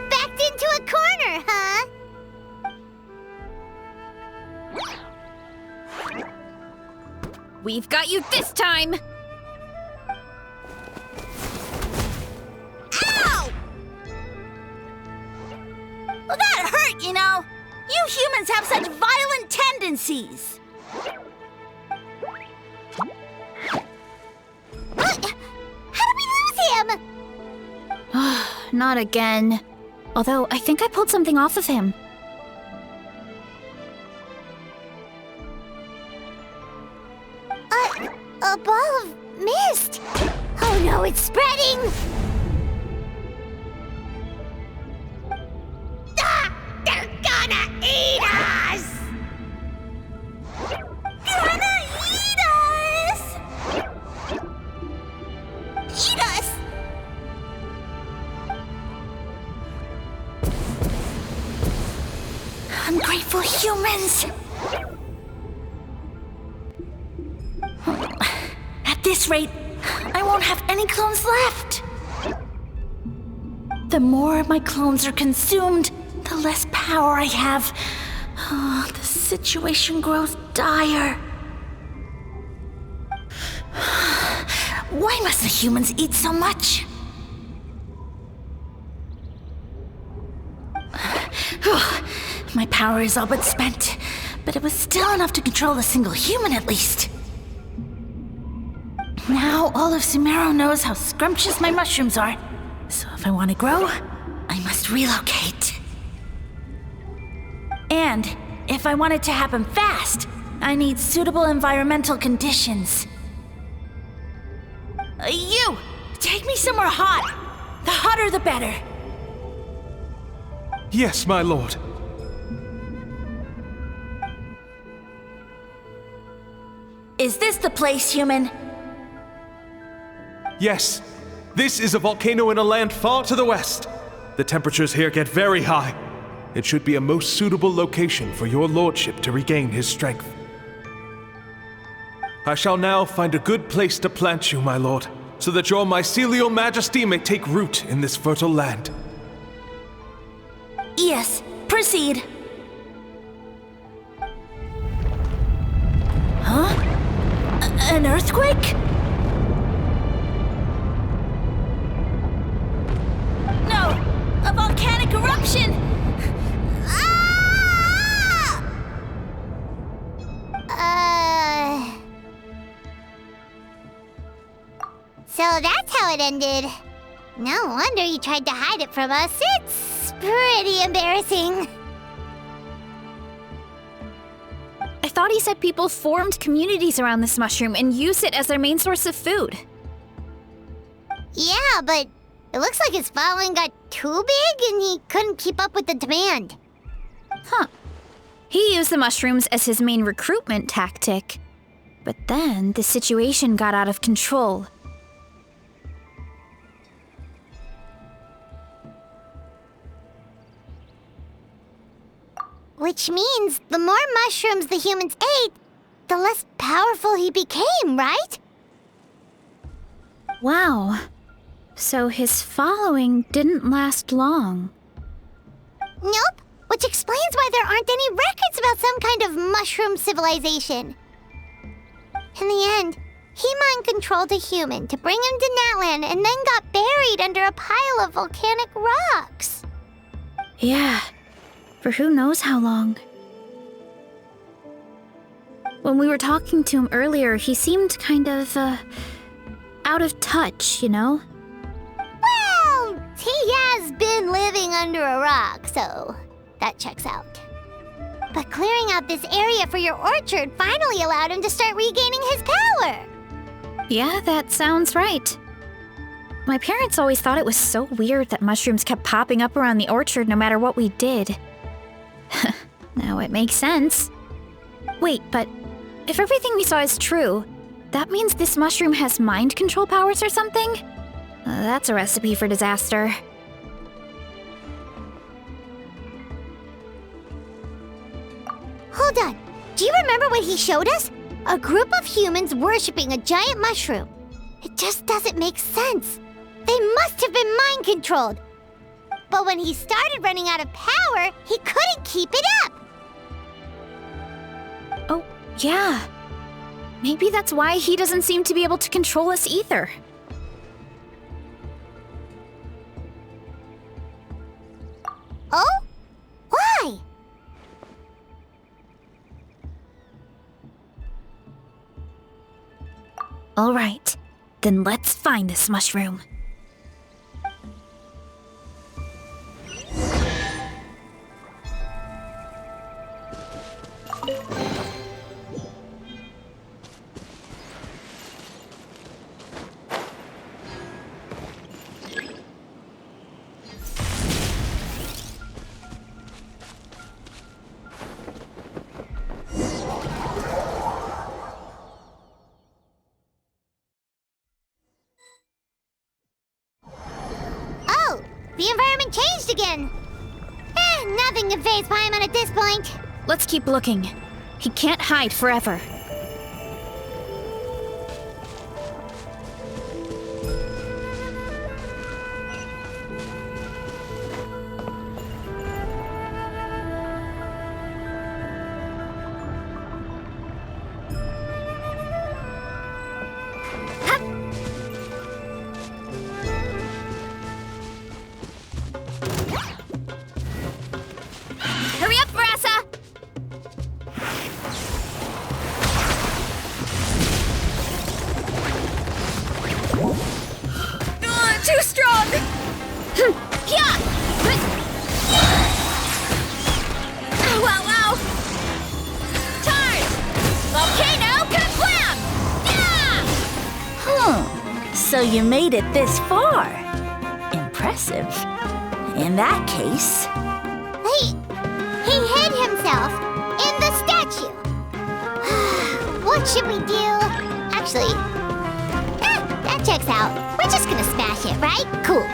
C: Backed into a corner!
A: We've got you this time!
F: Ow! Well, that hurt, you know. You humans have such violent tendencies.
C: What? How did we lose him?
A: Not again. Although, I think I pulled something off of him.
C: A ball of mist. Oh no, it's spreading! Ah! They're gonna eat us! Gonna eat us! Eat us!
F: Ungrateful humans! At this rate, I won't have any clones left. The more my clones are consumed, the less power I have. Oh, the situation grows dire. Why must the humans eat so much? My power is all but spent, but it was still enough to control a single human at least. Now all of Sumeru knows how scrumptious my mushrooms are, so if I want to grow, I must relocate. And if I want it to happen fast, I need suitable environmental conditions. You! Take me somewhere hot! The hotter the better!
K: Yes, my lord.
F: Is this the place, human?
K: Yes. This is a volcano in a land far to the west. The temperatures here get very high. It should be a most suitable location for your lordship to regain his strength. I shall now find a good place to plant you, my lord, so that your mycelial majesty may take root in this fertile land.
F: Yes, proceed. Huh? An earthquake? No! A volcanic eruption! Ah!
C: So that's how it ended. No wonder you tried to hide it from us. It's pretty embarrassing.
A: I thought he said people formed communities around this mushroom and used it as their main source of food.
C: Yeah, but it looks like his following got too big and he couldn't keep up with the demand.
A: Huh. He used the mushrooms as his main recruitment tactic. But then the situation got out of control.
C: Which means the more mushrooms the humans ate, the less powerful he became, right?
A: Wow. So his following didn't last long.
C: Nope, which explains why there aren't any records about some kind of mushroom civilization. In the end, he mind-controlled a human to bring him to Natland and then got buried under a pile of volcanic rocks.
A: Yeah. For who knows how long. When we were talking to him earlier, he seemed kind of, out of touch, you know?
C: Well, he has been living under a rock, so that checks out. But clearing out this area for your orchard finally allowed him to start regaining his power.
A: Yeah, that sounds right. My parents always thought it was so weird that mushrooms kept popping up around the orchard no matter what we did. Now it makes sense. Wait, but if everything we saw is true, that means this mushroom has mind control powers or something? That's a recipe for disaster.
C: Hold on. Do you remember what he showed us? A group of humans worshipping a giant mushroom. It just doesn't make sense. They must have been mind-controlled. But when he started running out of power, he couldn't keep it up.
A: Oh, yeah. Maybe that's why he doesn't seem to be able to control us either.
C: Oh? Why?
A: All right, then let's find this mushroom.
C: Oh, the environment changed again. Nothing to phase Paimon at this point.
A: Let's keep looking. He can't hide forever. Hurry up, Verasa! Too strong! Yeah! Ow, ow! Charge! Volcano kablam! Yeah!
F: So you made it this far. Impressive. In that case...
C: He hid himself in the statue. What should we do? Actually, that checks out. We're just gonna smash it, right? Cool.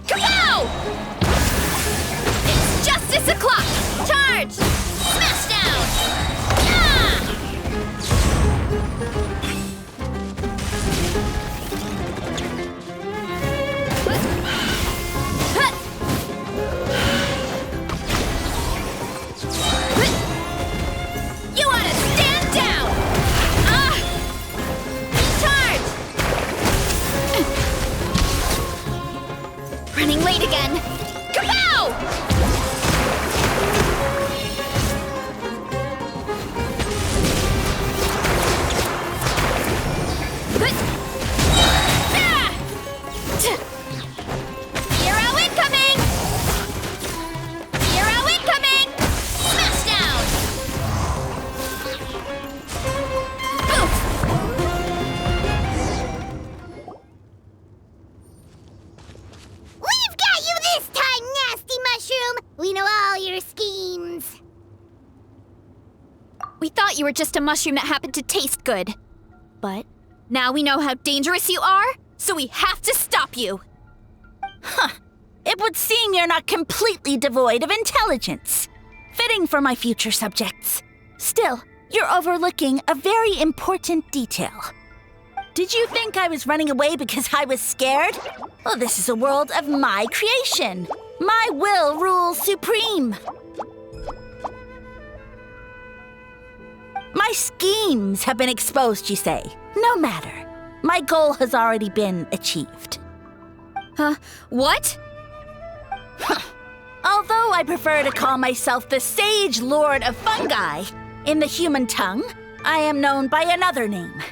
A: Kapow! It's justice o'clock! Charge! Smash down! Yeah! You want to stand down! Charge! Running late again! Kapow! Hero incoming! Hero incoming! Smash down! Oof!
C: We've got you this time, nasty mushroom! We know all your schemes.
A: We thought you were just a mushroom that happened to taste good. But now we know how dangerous you are, so we have to stop you.
F: It would seem you're not completely devoid of intelligence. Fitting for my future subjects. Still, you're overlooking a very important detail. Did you think I was running away because I was scared? Well, this is a world of my creation. My will rules supreme. My schemes have been exposed, you say. No matter. My goal has already been achieved.
A: What?
F: Although I prefer to call myself the Sage Lord of Fungi, in the human tongue, I am known by another name.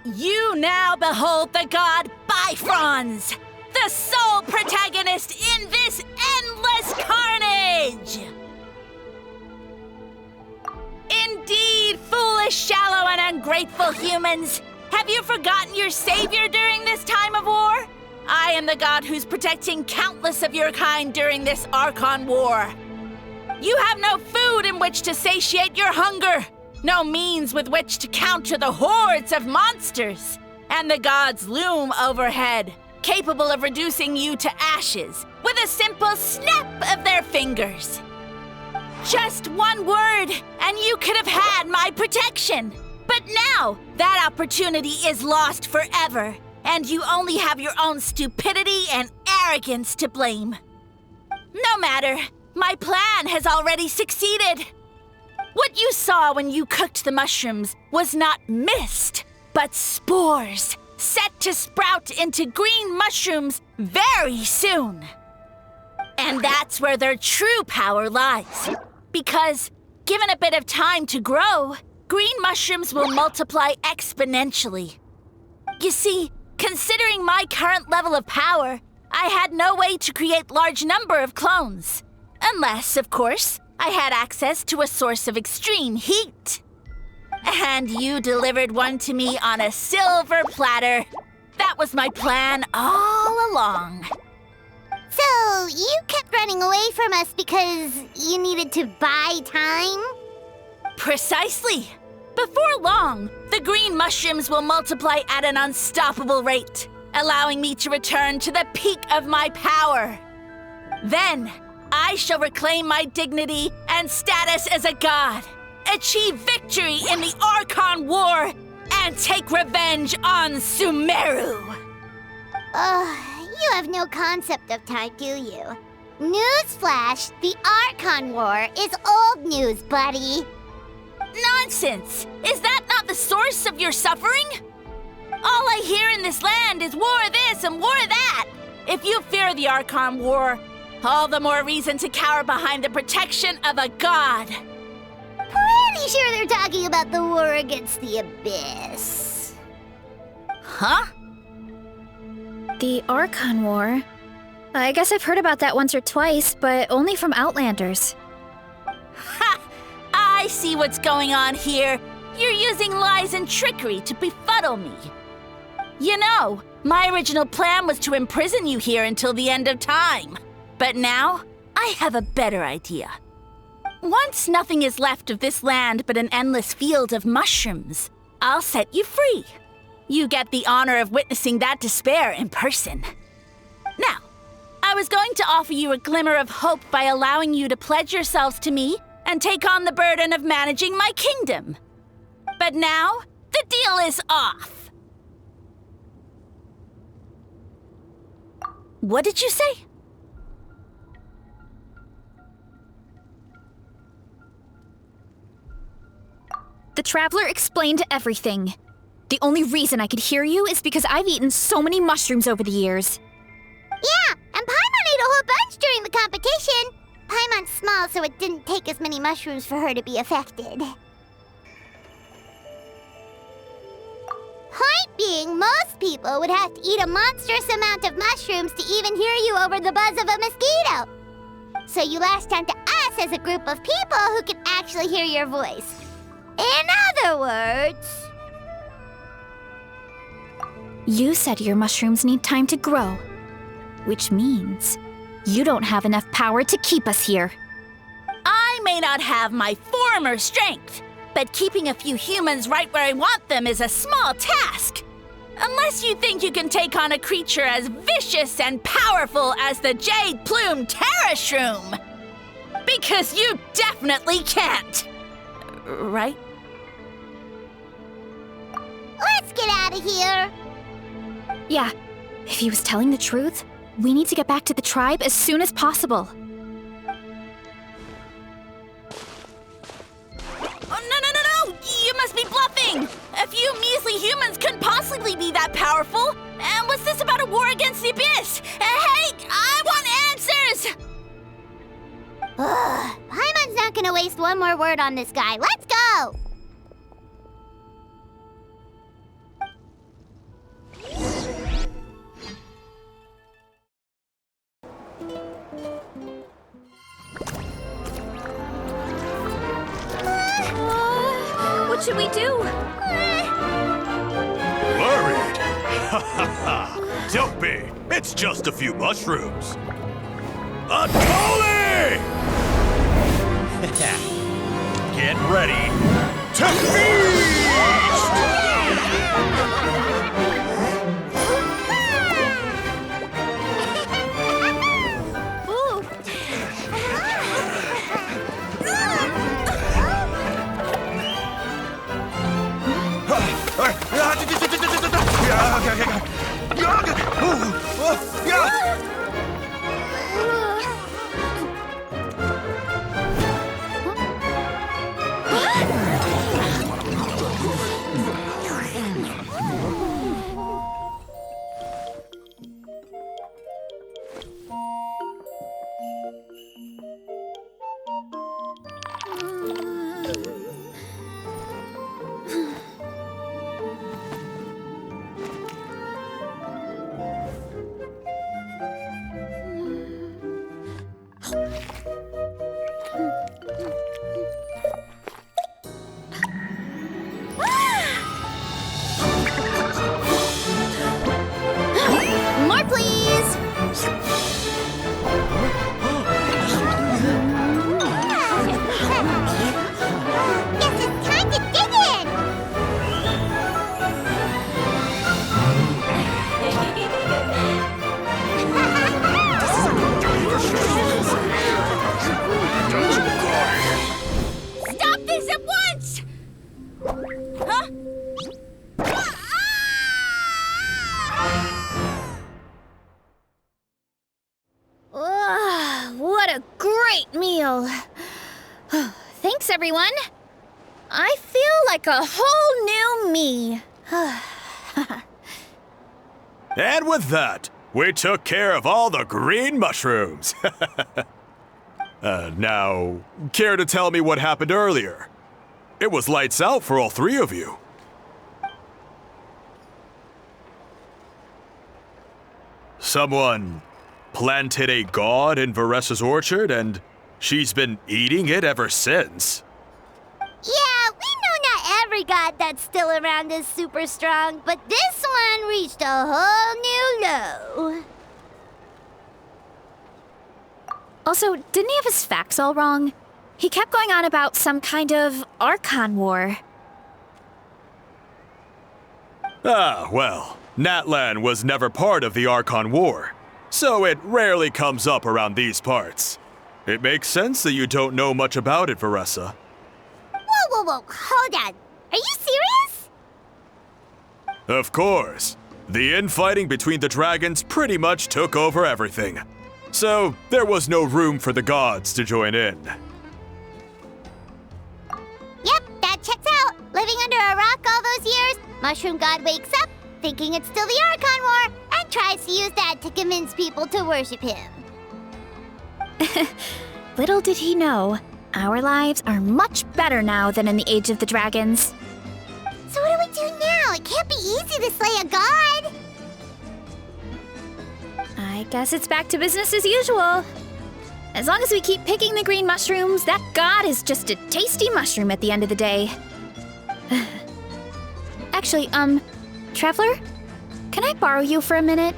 F: You now behold the god Bifrons, the sole protagonist in this endless carnage! Indeed, foolish, shallow, and ungrateful humans! Have you forgotten your savior during this time of war? I am the god who's protecting countless of your kind during this Archon war. You have no food in which to satiate your hunger, no means with which to counter the hordes of monsters, and the gods loom overhead, capable of reducing you to ashes with a simple snap of their fingers. Just one word, and you could have had my protection. But now, that opportunity is lost forever, and you only have your own stupidity and arrogance to blame. No matter, my plan has already succeeded. What you saw when you cooked the mushrooms was not mist, but spores, set to sprout into green mushrooms very soon. And that's where their true power lies. Because, given a bit of time to grow, green mushrooms will multiply exponentially. You see, considering my current level of power, I had no way to create large number of clones. Unless, of course, I had access to a source of extreme heat. And you delivered one to me on a silver platter. That was my plan all along.
C: So, you kept running away from us because you needed to buy time?
F: Precisely. Before long, the green mushrooms will multiply at an unstoppable rate, allowing me to return to the peak of my power. Then, I shall reclaim my dignity and status as a god, achieve victory in the Archon War, and take revenge on Sumeru.
C: You have no concept of time, do you? Newsflash, the Archon War is old news, buddy.
F: Nonsense! Is that not the source of your suffering? All I hear in this land is war this and war that. If you fear the Archon War, all the more reason to cower behind the protection of a god.
C: Pretty sure they're talking about the war against the Abyss.
F: Huh?
A: The Archon War? I guess I've heard about that once or twice, but only from Outlanders.
F: Ha! I see what's going on here. You're using lies and trickery to befuddle me. You know, my original plan was to imprison you here until the end of time. But now, I have a better idea. Once nothing is left of this land but an endless field of mushrooms, I'll set you free. You get the honor of witnessing that despair in person. Now, I was going to offer you a glimmer of hope by allowing you to pledge yourselves to me and take on the burden of managing my kingdom. But now, the deal is off. What did you say?
A: The Traveler explained everything. The only reason I could hear you is because I've eaten so many mushrooms over the years.
C: Yeah, and Paimon ate a whole bunch during the competition. Paimon's small, so it didn't take as many mushrooms for her to be affected. Point being, most people would have to eat a monstrous amount of mushrooms to even hear you over the buzz of a mosquito. So you latched onto us as a group of people who can actually hear your voice. In other words...
A: You said your mushrooms need time to grow, which means you don't have enough power to keep us here.
F: I may not have my former strength, but keeping a few humans right where I want them is a small task. Unless you think you can take on a creature as vicious and powerful as the Jade-Plume Terrashroom. Because you definitely can't. Right?
C: Let's get out of here.
A: Yeah, if he was telling the truth, we need to get back to the tribe as soon as possible.
F: Oh, no! You must be bluffing! A few measly humans couldn't possibly be that powerful! And what's this about a war against the Abyss? Hey, I want answers!
C: Paimon's not gonna waste one more word on this guy. Let's go!
A: What should we do?
B: Worried? Ha ha ha! Don't be! It's just a few mushrooms. Unholy!
E: Get ready to feast!
B: Okay.
A: meal. Thanks, everyone. I feel like a whole new me.
B: And with that, we took care of all the green mushrooms. Now, care to tell me what happened earlier? It was lights out for all three of you. Someone planted a god in Varessa's orchard, and she's been eating it ever since.
C: Yeah, we know not every god that's still around is super strong, but this one reached a whole new low.
A: Also, didn't he have his facts all wrong? He kept going on about some kind of Archon War.
B: Ah, well, Natlan was never part of the Archon War, so it rarely comes up around these parts. It makes sense that you don't know much about it, Varessa.
C: Whoa, hold on. Are you serious?
B: Of course. The infighting between the dragons pretty much took over everything. So, there was no room for the gods to join in.
C: Yep, that checks out. Living under a rock all those years, Mushroom God wakes up, thinking it's still the Archon War, and tries to use that to convince people to worship him.
A: Little did he know, our lives are much better now than in the Age of the Dragons.
C: So what do we do now? It can't be easy to slay a god.
A: I guess it's back to business as usual. As long as we keep picking the green mushrooms, that god is just a tasty mushroom at the end of the day. Actually, Traveler? Can I borrow you for a minute?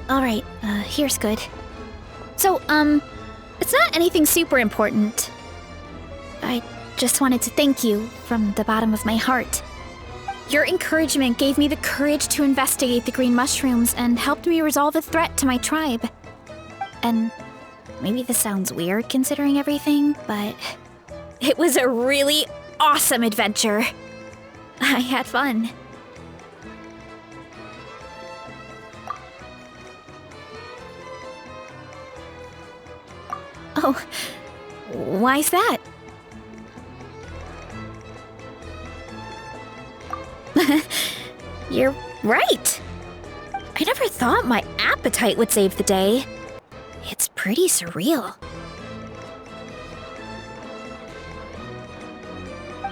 A: Alright, here's good. So, it's not anything super important. I just wanted to thank you from the bottom of my heart. Your encouragement gave me the courage to investigate the green mushrooms and helped me resolve a threat to my tribe. And maybe this sounds weird considering everything, but it was a really awesome adventure. I had fun. Oh, why's that? You're right. I never thought my appetite would save the day. It's pretty surreal.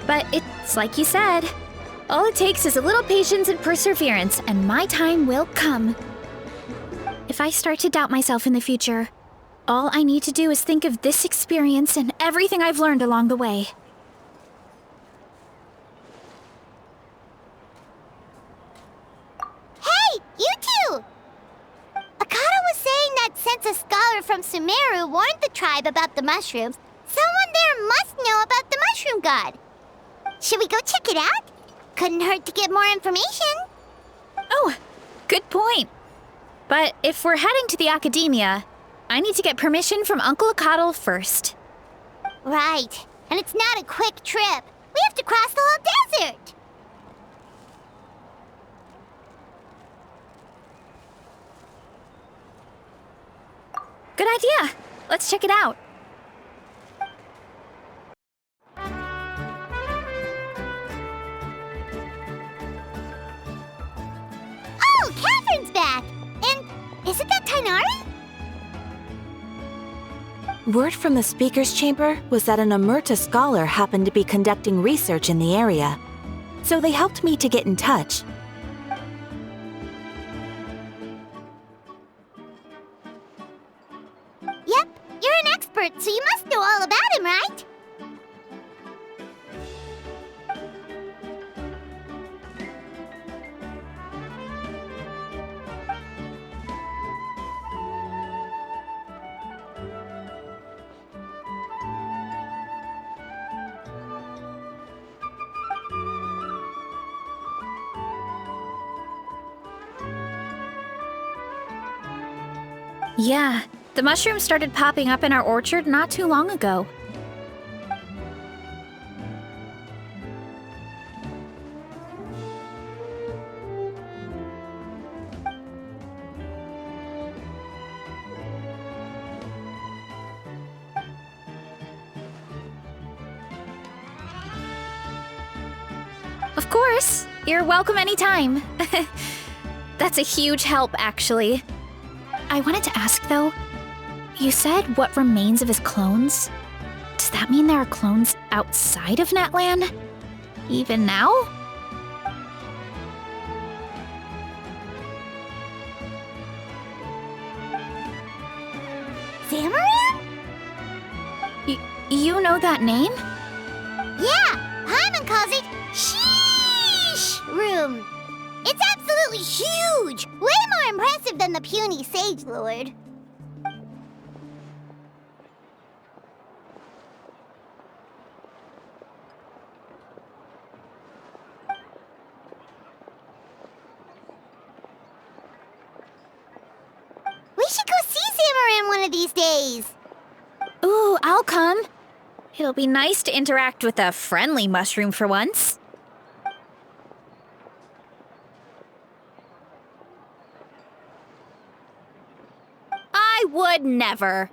A: But it's like you said. All it takes is a little patience and perseverance, and my time will come. If I start to doubt myself in the future, all I need to do is think of this experience and everything I've learned along the way.
C: Hey, you two! Akata was saying that since a scholar from Sumeru warned the tribe about the mushrooms, someone there must know about the mushroom god. Should we go check it out? Couldn't hurt to get more information.
A: Oh, good point. But if we're heading to the academia, I need to get permission from Uncle Akatl first.
C: Right. And it's not a quick trip. We have to cross the whole desert.
A: Good idea. Let's check it out.
C: Oh, Catherine's back! And isn't that Tainari?
L: Word from the speaker's chamber was that an Amurta scholar happened to be conducting research in the area, so they helped me to get in touch.
C: Yep, you're an expert, so you must know all about him, right?
A: Yeah, the mushrooms started popping up in our orchard not too long ago. Of course. You're welcome anytime. That's a huge help, actually. I wanted to ask, though, you said what remains of his clones? Does that mean there are clones outside of Natlan? Even now?
C: Zamaran?
A: You know that name?
C: Yeah, Paimon calls it Sheesh Room. It's absolutely huge! Way more impressive than the puny Sage Lord. We should go see Zamaran one of these days.
A: Ooh, I'll come. It'll be nice to interact with a friendly mushroom for once. I would never.